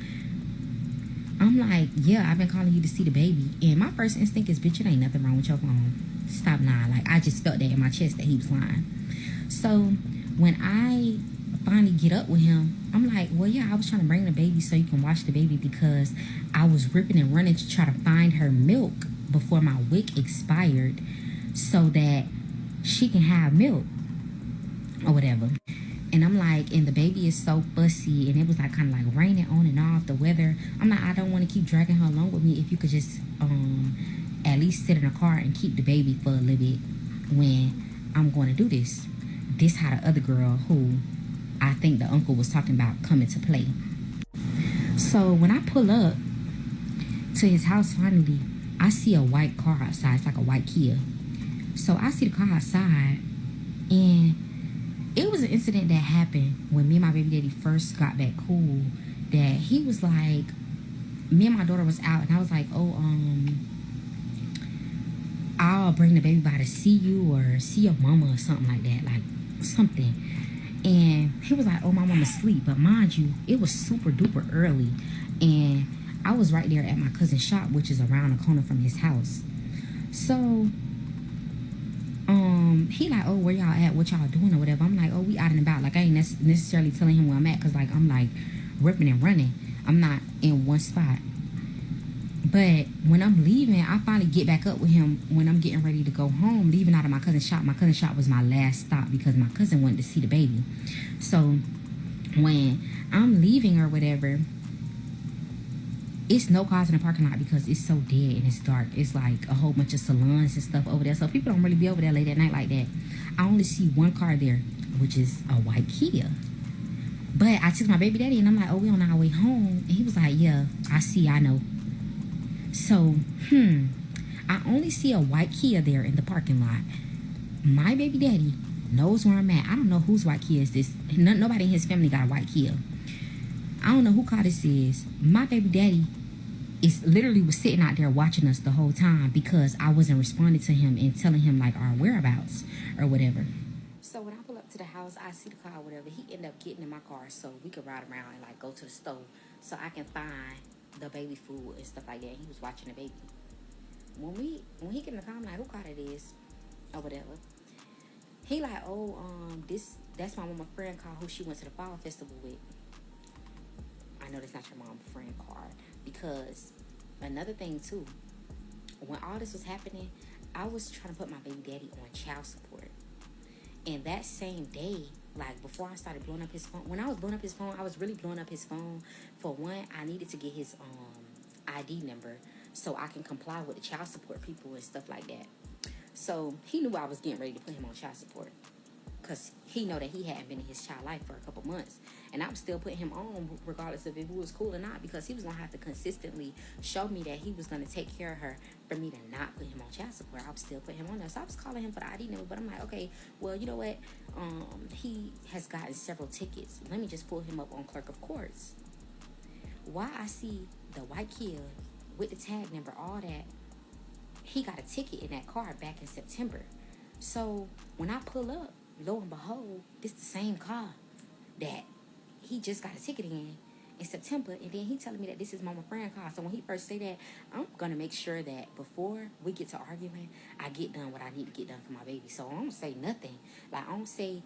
I'm like, yeah, I've been calling you to see the baby. And my first instinct is, bitch, it ain't nothing wrong with your phone. Stop lying. Like, I just felt that in my chest that he was lying. So when I finally get up with him, I'm like, well, yeah, I was trying to bring the baby so you can watch the baby because I was ripping and running to try to find her milk before my wick expired so that she can have milk or whatever. And I'm like, and the baby is so fussy, and it was like kind of like raining on and off, the weather. I'm like, I don't want to keep dragging her along with me. If you could just at least sit in a car and keep the baby for a little bit when I'm going to do this. This how the other girl who I think the uncle was talking about coming to play. So when I pull up to his house finally, I see a white car outside. It's like a white Kia. So I see the car outside, and it was an incident that happened when me and my baby daddy first got back cool, that he was like, me and my daughter was out, and I was like, oh, I'll bring the baby by to see you or see your mama or something like that, like something. And he was like, oh, my mama's asleep. But mind you, it was super duper early, and I was right there at my cousin's shop, which is around the corner from his house. So he like, oh, where y'all at? What y'all doing or whatever? I'm like, oh, we out and about. Like, I ain't necessarily telling him where I'm at because, like, I'm, like, ripping and running. I'm not in one spot. But when I'm leaving, I finally get back up with him when I'm getting ready to go home, leaving out of my cousin's shop. My cousin's shop was my last stop because my cousin wanted to see the baby. So when I'm leaving or whatever, it's no cars in the parking lot because it's so dead and it's dark. It's like a whole bunch of salons and stuff over there. So people don't really be over there late at night like that. I only see one car there, which is a white Kia. But I took my baby daddy and I'm like, oh, we on our way home. And he was like, yeah, I know. So, I only see a white Kia there in the parking lot. My baby daddy knows where I'm at. I don't know whose white Kia is this. Nobody in his family got a white Kia. I don't know who car this is. My baby daddy was sitting out there watching us the whole time because I wasn't responding to him and telling him like our whereabouts or whatever. So when I pull up to the house, I see the car or whatever. He ended up getting in my car so we could ride around and like go to the store so I can find the baby food and stuff like that. He was watching the baby. When he get in the car, I'm like, who car it is or whatever. He like, oh, that's my mama friend car who she went to the fall festival with. I know that's not your mom's friend car. Because another thing too, when all this was happening, I was trying to put my baby daddy on child support. And that same day, like before I started blowing up his phone, when I was blowing up his phone, I was really blowing up his phone. For one, I needed to get his ID number so I can comply with the child support people and stuff like that. So he knew I was getting ready to put him on child support because he know that he hadn't been in his child life for a couple months. And I'm still putting him on regardless of if it was cool or not, because he was going to have to consistently show me that he was going to take care of her for me to not put him on child support. I would still put him on there. So I was calling him for the ID number, but I'm like, okay, well, you know what? He has gotten several tickets. Let me just pull him up on clerk of courts. Why I see the white Kia with the tag number, all that, he got a ticket in that car back in September. So when I pull up, lo and behold, it's the same car that he just got a ticket in September, and then he telling me that this is mama friend car. So when he first say that, I'm gonna make sure that before we get to arguing, I get done what I need to get done for my baby. So I don't say nothing. Like, I don't say.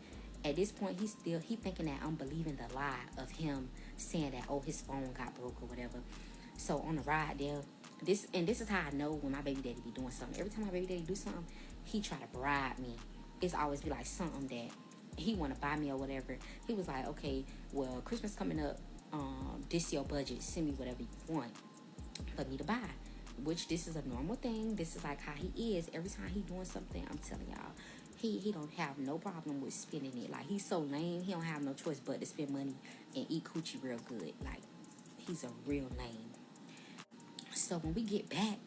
At this point, he thinking that I'm believing the lie of him saying that, oh, his phone got broke or whatever. So on the ride there, this is how I know when my baby daddy be doing something. Every time my baby daddy do something, he try to bribe me. It's always be like something that he want to buy me or whatever. He was like, okay, well, Christmas coming up, this your budget, send me whatever you want for me to buy. Which this is a normal thing. This is like how he is. Every time he doing something, I'm telling y'all, he don't have no problem with spending it. Like, he's so lame, he don't have no choice but to spend money and eat coochie real good. Like, he's a real lame. So when we get back,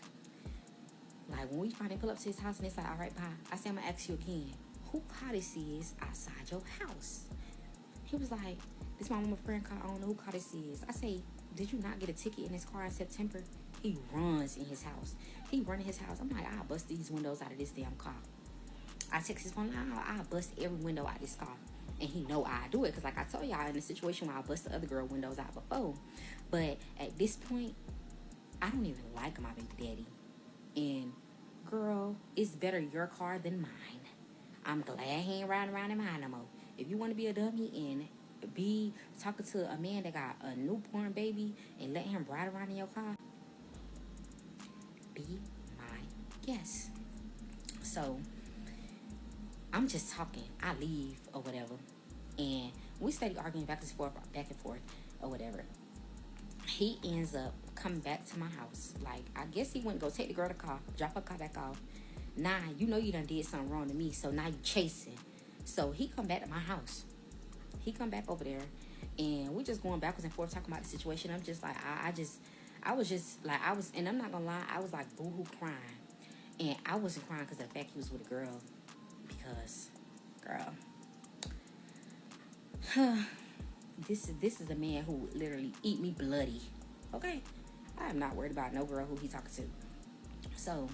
like when we finally pull up to his house and it's like, all right, bye. I say, I'm gonna ask you again, who car this is outside your house? He was like, this my mama friend car. I don't know who car this is. I say, did you not get a ticket in his car in September? He runs in his house. He run in his house. I'm like, I'll bust these windows out of this damn car. I text his phone, I'll bust every window out of this car. And he know I do it. Because like I told y'all, in a situation where I bust the other girl windows out before. But at this point, I don't even like my baby daddy. And girl, it's better your car than mine. I'm glad he ain't riding around in mine no more. If you want to be a dummy and be talking to a man that got a newborn baby and let him ride around in your car, be my guest. So I'm just talking. I leave or whatever, and we steady arguing back and forth or whatever. He ends up coming back to my house. Like, I guess he went to go take the girl to the car, drop her car back off. Nah, you know you done did something wrong to me, so now you chasing. So he come back to my house. He come back over there, and we just going backwards and forth talking about the situation. I'm just like, and I'm not gonna lie, I was like boo-hoo crying. And I wasn't crying because of the fact he was with a girl. Because, girl, this is a man who literally eat me bloody. Okay? I am not worried about no girl who he talking to. So,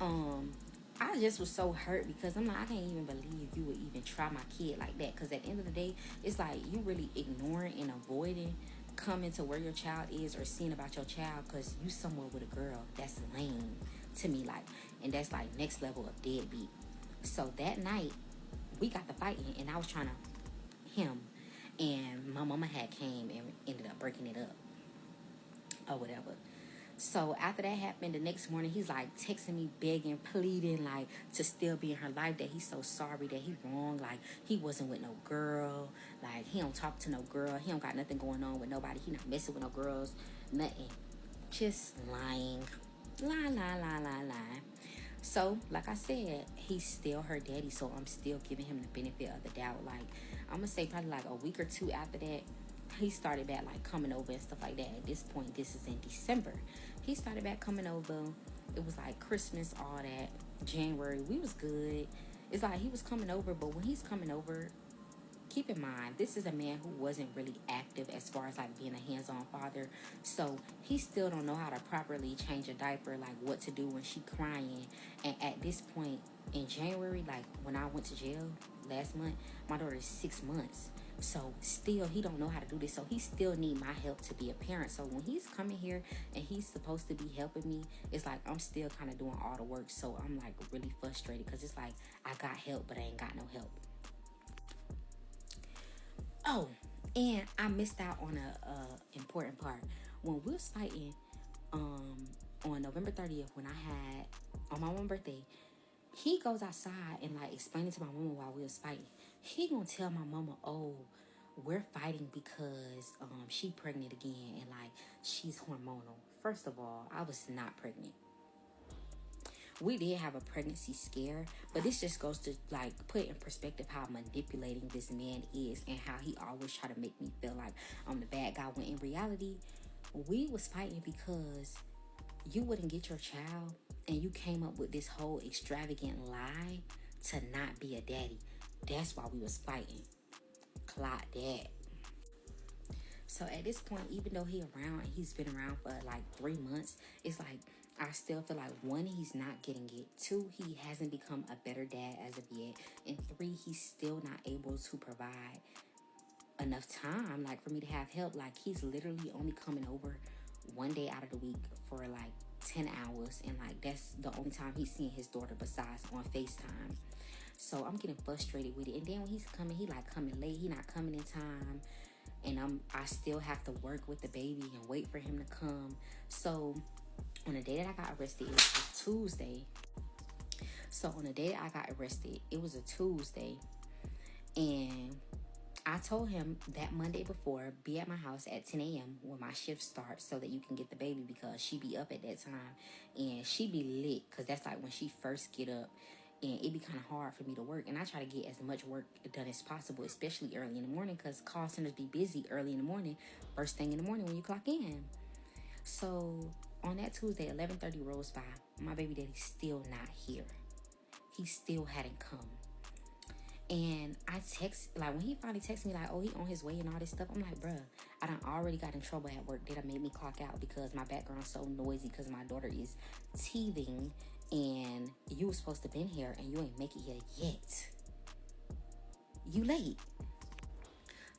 I just was so hurt because I'm like, I can't even believe you would even try my kid like that. Because at the end of the day, it's like you really ignoring and avoiding coming to where your child is or seeing about your child because you somewhere with a girl. That's lame to me. Like, and that's like next level of deadbeat. So that night, we got the fighting, and I was trying to him, and my mama had came and ended up breaking it up or whatever. So after that happened, the next morning he's like texting me, begging, pleading, like to still be in her life, that he's so sorry, that he wrong, like he wasn't with no girl, like he don't talk to no girl, he don't got nothing going on with nobody, he not messing with no girls, nothing, just lying. So, like I said, he's still her daddy, so I'm still giving him the benefit of the doubt. Like, I'm going to say probably like a week or two after that, he started back like coming over and stuff like that. At this point, this is in December. He started back coming over. It was like Christmas, all that. January, we was good. It's like he was coming over, but when he's coming over, keep in mind, this is a man who wasn't really active as far as like being a hands-on father. So he still don't know how to properly change a diaper, like what to do when she crying. And at this point in January, like when I went to jail last month, my daughter is 6 months. So still he don't know how to do this. So he still need my help to be a parent. So when he's coming here and he's supposed to be helping me, it's like I'm still kind of doing all the work. So I'm like really frustrated because it's like I got help, but I ain't got no help. Oh, and I missed out on a important part. When we was fighting on November 30th, when I had, on my one birthday, he goes outside and like explaining to my mama while we was fighting. He gonna tell my mama, oh, we're fighting because she pregnant again and like she's hormonal. First of all, I was not pregnant. We did have a pregnancy scare, but this just goes to like put in perspective how manipulating this man is and how he always try to make me feel like I'm the bad guy, when in reality we was fighting because you wouldn't get your child and you came up with this whole extravagant lie to not be a daddy. That's why we was fighting. Clock that. So at this point, even though he's been around for like 3 months, it's like I still feel like, one, he's not getting it. 2, he hasn't become a better dad as of yet. And 3, he's still not able to provide enough time, like, for me to have help. Like, he's literally only coming over one day out of the week for like 10 hours, and like that's the only time he's seeing his daughter besides on FaceTime. So I'm getting frustrated with it. And then when he's coming, he like coming late, he not coming in time, and I still have to work with the baby and wait for him to come. So on the day that I got arrested, it was a Tuesday. So on the day that I got arrested, it was a Tuesday, and I told him that Monday before, be at my house at 10 a.m. when my shift starts so that you can get the baby, because she be up at that time and she be lit, because that's like when she first get up, and it be kind of hard for me to work, and I try to get as much work done as possible, especially early in the morning, because call centers be busy early in the morning, first thing in the morning when you clock in. So on that Tuesday, 11:30 rolls by, my baby daddy's still not here. He still hadn't come. And I text, like, when he finally texted me, like, oh, he on his way and all this stuff, I'm like, bruh, I done already got in trouble at work. They done made me clock out because my background's so noisy because my daughter is teething, and you was supposed to been here and you ain't make it here yet. You late.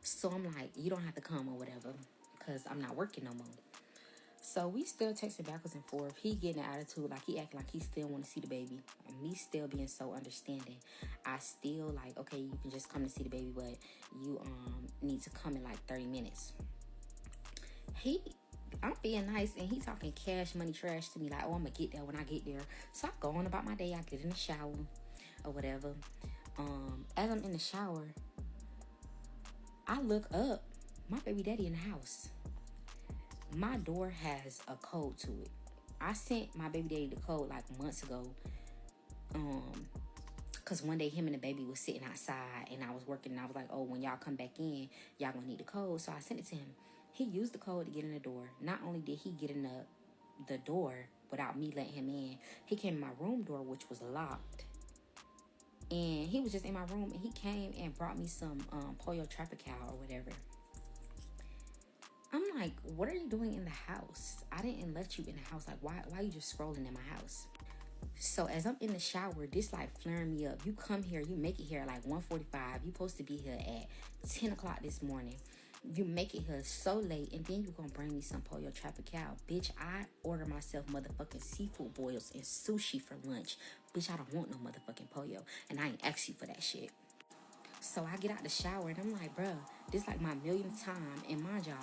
So I'm like, you don't have to come or whatever, because I'm not working no more. So we still texting backwards and forth. He getting an attitude, like he acting like he still want to see the baby. And me still being so understanding. I still like, okay, you can just come to see the baby, but you need to come in like 30 minutes. I'm being nice, and he talking cash money trash to me, like, oh, I'm gonna get there when I get there. So I go on about my day. I get in the shower or whatever. As I'm in the shower, I look up, my baby daddy in the house. My door has a code to it. I sent my baby daddy the code like months ago. Cause one day him and the baby was sitting outside and I was working, and I was like, oh, when y'all come back in, y'all gonna need the code. So I sent it to him. He used the code to get in the door. Not only did he get in the door without me letting him in, he came in my room door, which was locked. And he was just in my room, and he came and brought me some pollo tropical or whatever. I'm like, what are you doing in the house? I didn't let you in the house. Like, why are you just scrolling in my house? So as I'm in the shower, this like flaring me up. You come here, you make it here like 1:45. You supposed to be here at 10 o'clock this morning. You make it here so late, and then you gonna bring me some pollo tropical. Bitch, I order myself motherfucking seafood boils and sushi for lunch. Bitch, I don't want no motherfucking pollo, and I ain't asked you for that shit. So I get out the shower, and I'm like, bruh, this like my millionth time. And mind y'all,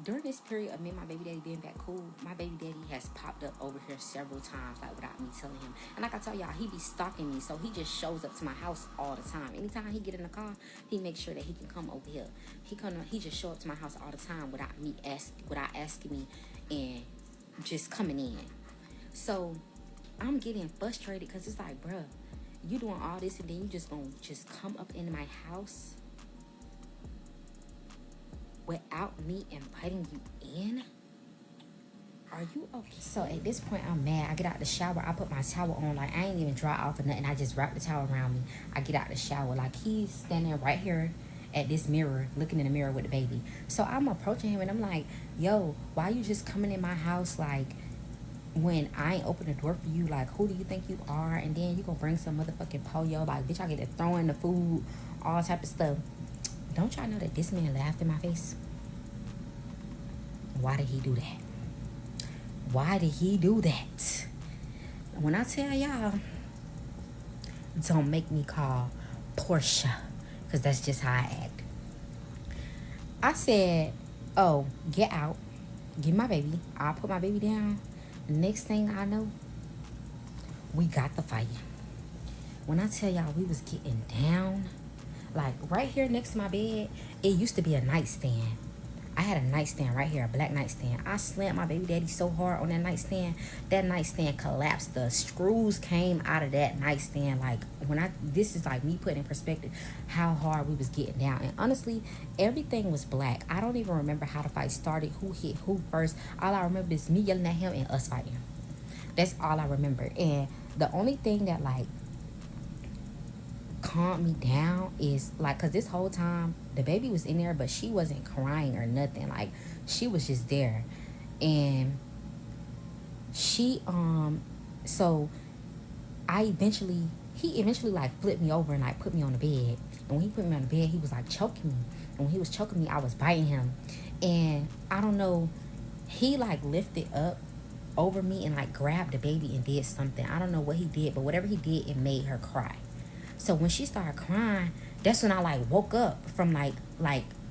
during this period of me and my baby daddy being back cool, my baby daddy has popped up over here several times, like, without me telling him. And like I tell y'all, he be stalking me, so he just shows up to my house all the time. Anytime he get in the car, he makes sure that he can come over here. He just show up to my house all the time without asking me, and just coming in. So I'm getting frustrated, because it's like, bruh, you doing all this, and then you just gonna just come up into my house without me inviting you in? Are you okay? So at this point, I'm mad. I get out the shower. I put my towel on. Like, I ain't even dry off or nothing. I just wrap the towel around me. I get out the shower. Like, he's standing right here at this mirror, looking in the mirror with the baby. So I'm approaching him, and I'm like, yo, why you just coming in my house, like, when I ain't open the door for you? Like, who do you think you are? And then you gonna bring some motherfucking pollo. Like, bitch, I get to throw in the food, all type of stuff. Don't y'all know that this man laughed in my face? Why did he do that? Why did he do that? When I tell y'all, don't make me call Portia, because that's just how I act. I said, oh, get out. Get my baby. I'll put my baby down. Next thing I know, we got the fight. When I tell y'all we was getting down, like right here next to my bed, it used to be a nightstand. I had a nightstand right here, a black nightstand. I slammed my baby daddy so hard on that nightstand collapsed. The screws came out of that nightstand. Like, this is like me putting in perspective how hard we was getting down. And honestly, everything was black. I don't even remember how the fight started, who hit who first. All I remember is me yelling at him and us fighting. That's all I remember. And the only thing that like calmed me down is like, because this whole time the baby was in there, but she wasn't crying or nothing. Like, she was just there. And she so he eventually like flipped me over and like put me on the bed, And when he put me on the bed, he was like choking me. And when he was choking me, I was biting him. And I don't know, he like lifted up over me and like grabbed the baby and did something. I don't know what he did, but whatever he did, it made her cry. So when she started crying, that's when I like woke up from like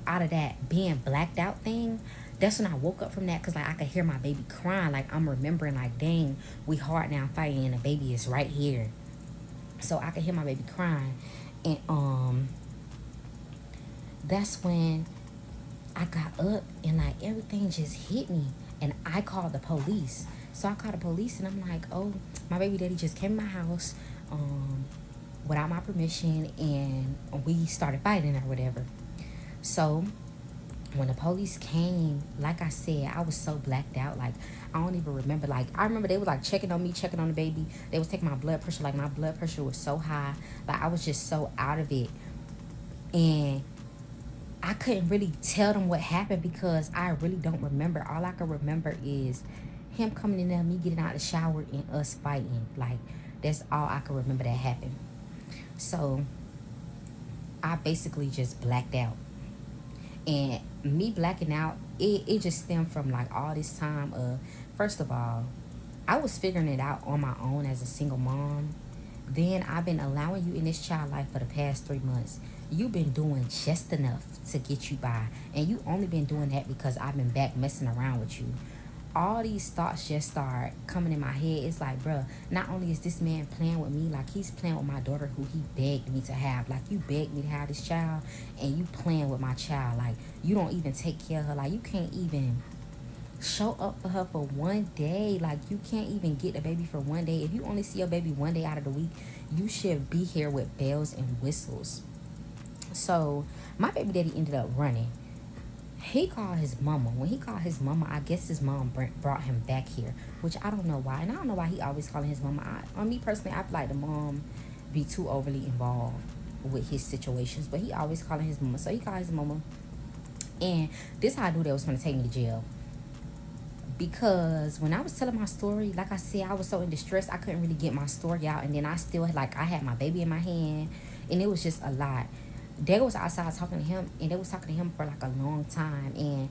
out of that being blacked out thing. That's when I woke up from that, because like I could hear my baby crying. Like I'm remembering, like, dang, we hard now fighting and the baby is right here. So I could hear my baby crying. And that's when I got up and like everything just hit me. And I called the police. So I called the police and I'm like, oh, my baby daddy just came to my house without my permission, and we started fighting or whatever. So when the police came, like I said, I was so blacked out. Like, I don't even remember. Like, I remember they was like checking on me, checking on the baby. They was taking my blood pressure. Like, my blood pressure was so high. Like, I was just so out of it. And I couldn't really tell them what happened because I really don't remember. All I can remember is him coming in there, me getting out of the shower, and us fighting. Like, that's all I can remember that happened. So I basically just blacked out. And me blacking out, it just stemmed from like all this time of, first of all, I was figuring it out on my own as a single mom. Then I've been allowing you in this child life for the past 3 months. You've been doing just enough to get you by. And you only been doing that because I've been back messing around with you. All these thoughts just start coming in my head. It's like, bruh, not only is this man playing with me, like he's playing with my daughter who he begged me to have. Like, you begged me to have this child and you playing with my child. Like, you don't even take care of her. Like, you can't even show up for her for one day. Like, you can't even get the baby for one day. If you only see your baby one day out of the week, you should be here with bells and whistles. So my baby daddy ended up running. He called his mama. When he called his mama, I guess his mom brought him back here, which I don't know why. And I don't know why he always calling his mama. On me personally, I feel like the mom be too overly involved with his situations, but he always calling his mama. So he called his mama, and this how I knew they was going to take me to jail. Because when I was telling my story, like I said, I was so in distress, I couldn't really get my story out. And then I still I had my baby in my hand, and it was just a lot. They was outside talking to him, and they was talking to him for like a long time. And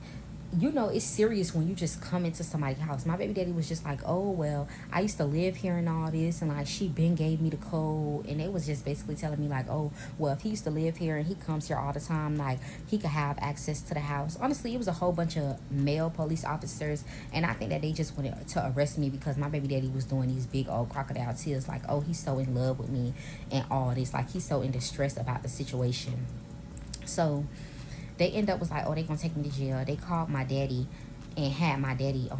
you know, it's serious when you just come into somebody's house. My baby daddy was just like, oh, well, I used to live here and all this, and like she been gave me the code. And they was just basically telling me like, oh, well, if he used to live here and he comes here all the time, like he could have access to the house. Honestly, it was a whole bunch of male police officers, and I think that they just wanted to arrest me because my baby daddy was doing these big old crocodile tears, like, oh, he's so in love with me and all this, like he's so in distress about the situation. So they end up was like, oh, they gonna take me to jail. They called my daddy and had my daddy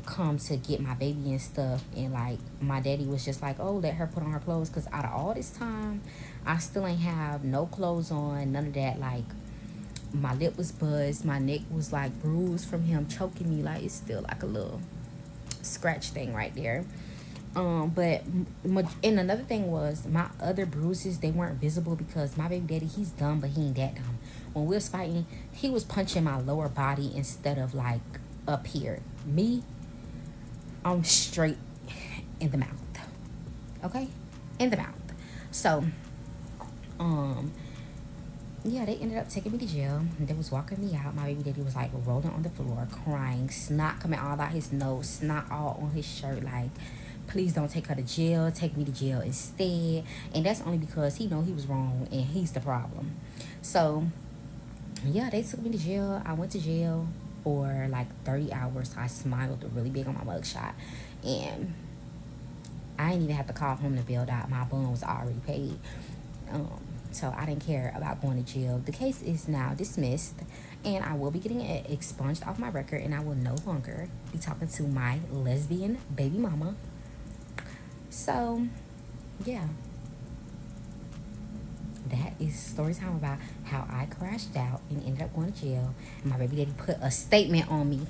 come to get my baby and stuff. And like my daddy was just like, oh, let her put on her clothes, because out of all this time I still ain't have no clothes on, none of that. Like my lip was buzzed, my neck was like bruised from him choking me. Like it's still like a little scratch thing right there. But and another thing was my other bruises, they weren't visible because my baby daddy, he's dumb, but he ain't that dumb. When we was fighting, he was punching my lower body instead of like up here. Me, I'm straight in the mouth. Okay? In the mouth. So, yeah, they ended up taking me to jail. They was walking me out. My baby daddy was like rolling on the floor, crying, snot coming all out his nose, snot all on his shirt, like, please don't take her to jail, take me to jail instead. And that's only because he know he was wrong and he's the problem. So yeah, they took me to jail. I went to jail for like 30 hours. I smiled really big on my mugshot, and I didn't even have to call home to bail out. My bond was already paid. So I didn't care about going to jail. The case is now dismissed, and I will be getting it expunged off my record, and I will no longer be talking to my lesbian baby mama. So, yeah. That is story time about how I crashed out and ended up going to jail. And my baby daddy put a statement on me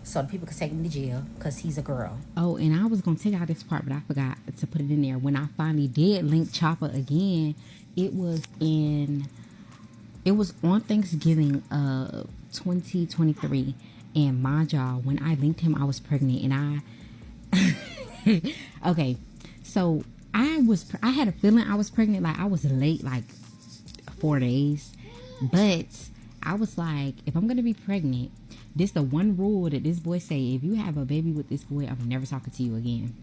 so the people could take me to jail because he's a girl. Oh, and I was going to take out this part, but I forgot to put it in there. When I finally did link Chopper again, it was on Thanksgiving of 2023. And mind y'all, when I linked him, I was pregnant. And okay, so I had a feeling I was pregnant. Like I was late, like 4 days. But I was like, if I'm gonna be pregnant, this the one rule that this boy say: if you have a baby with this boy, I'm never talking to you again.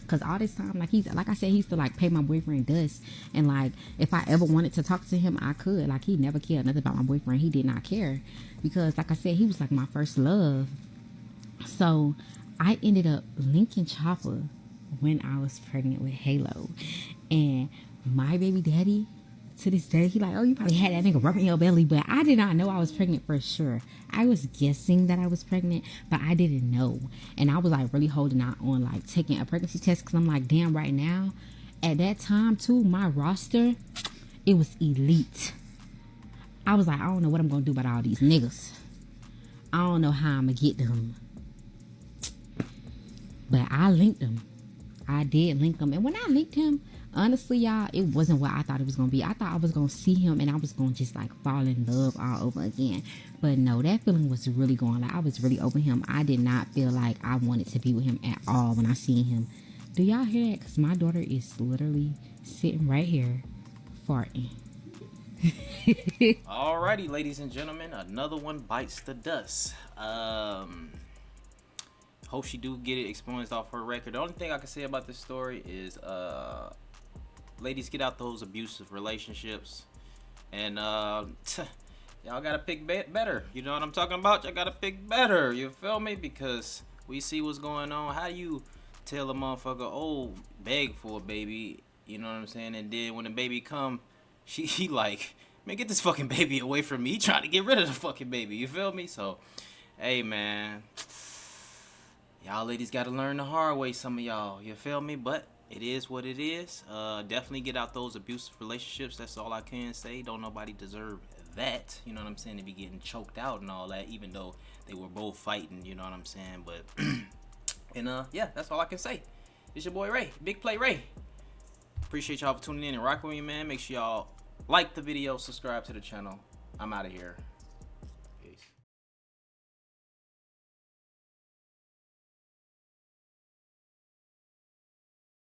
Cause all this time, like I said, he used to like pay my boyfriend dust, and like if I ever wanted to talk to him, I could. Like he never cared nothing about my boyfriend. He did not care, because like I said, he was like my first love. So I ended up linking Chopper when I was pregnant with Halo, and my baby daddy, to this day, he like, oh, you probably had that nigga rubbing your belly, but I did not know I was pregnant for sure. I was guessing that I was pregnant, but I didn't know. And I was like really holding out on like taking a pregnancy test, because I'm like, damn, right now, at that time too, my roster, it was elite. I was like, I don't know what I'm gonna do about all these niggas. I don't know how I'm gonna get them. But I linked them. I did link him. And when I linked him, honestly, y'all, it wasn't what I thought it was going to be. I thought I was going to see him and I was going to just like fall in love all over again. But no, that feeling was really going. Like I was really over him. I did not feel like I wanted to be with him at all when I seen him. Do y'all hear that? Because my daughter is literally sitting right here farting. Alrighty, ladies and gentlemen, another one bites the dust. Hope she do get it expunged off her record. The only thing I can say about this story is, ladies, get out those abusive relationships, and y'all gotta pick better. You know what I'm talking about? Y'all gotta pick better. You feel me? Because we see what's going on. How you tell a motherfucker, oh, beg for a baby? You know what I'm saying? And then when the baby come, he like, man, get this fucking baby away from me. He trying to get rid of the fucking baby. You feel me? So, hey, man. Y'all ladies got to learn the hard way, some of y'all. You feel me? But it is what it is. Definitely get out those abusive relationships. That's all I can say. Don't nobody deserve that. You know what I'm saying? To be getting choked out and all that, even though they were both fighting. You know what I'm saying? But, and yeah, that's all I can say. It's your boy Ray. Big Play Ray. Appreciate y'all for tuning in and rocking with me, man. Make sure y'all like the video, subscribe to the channel. I'm out of here.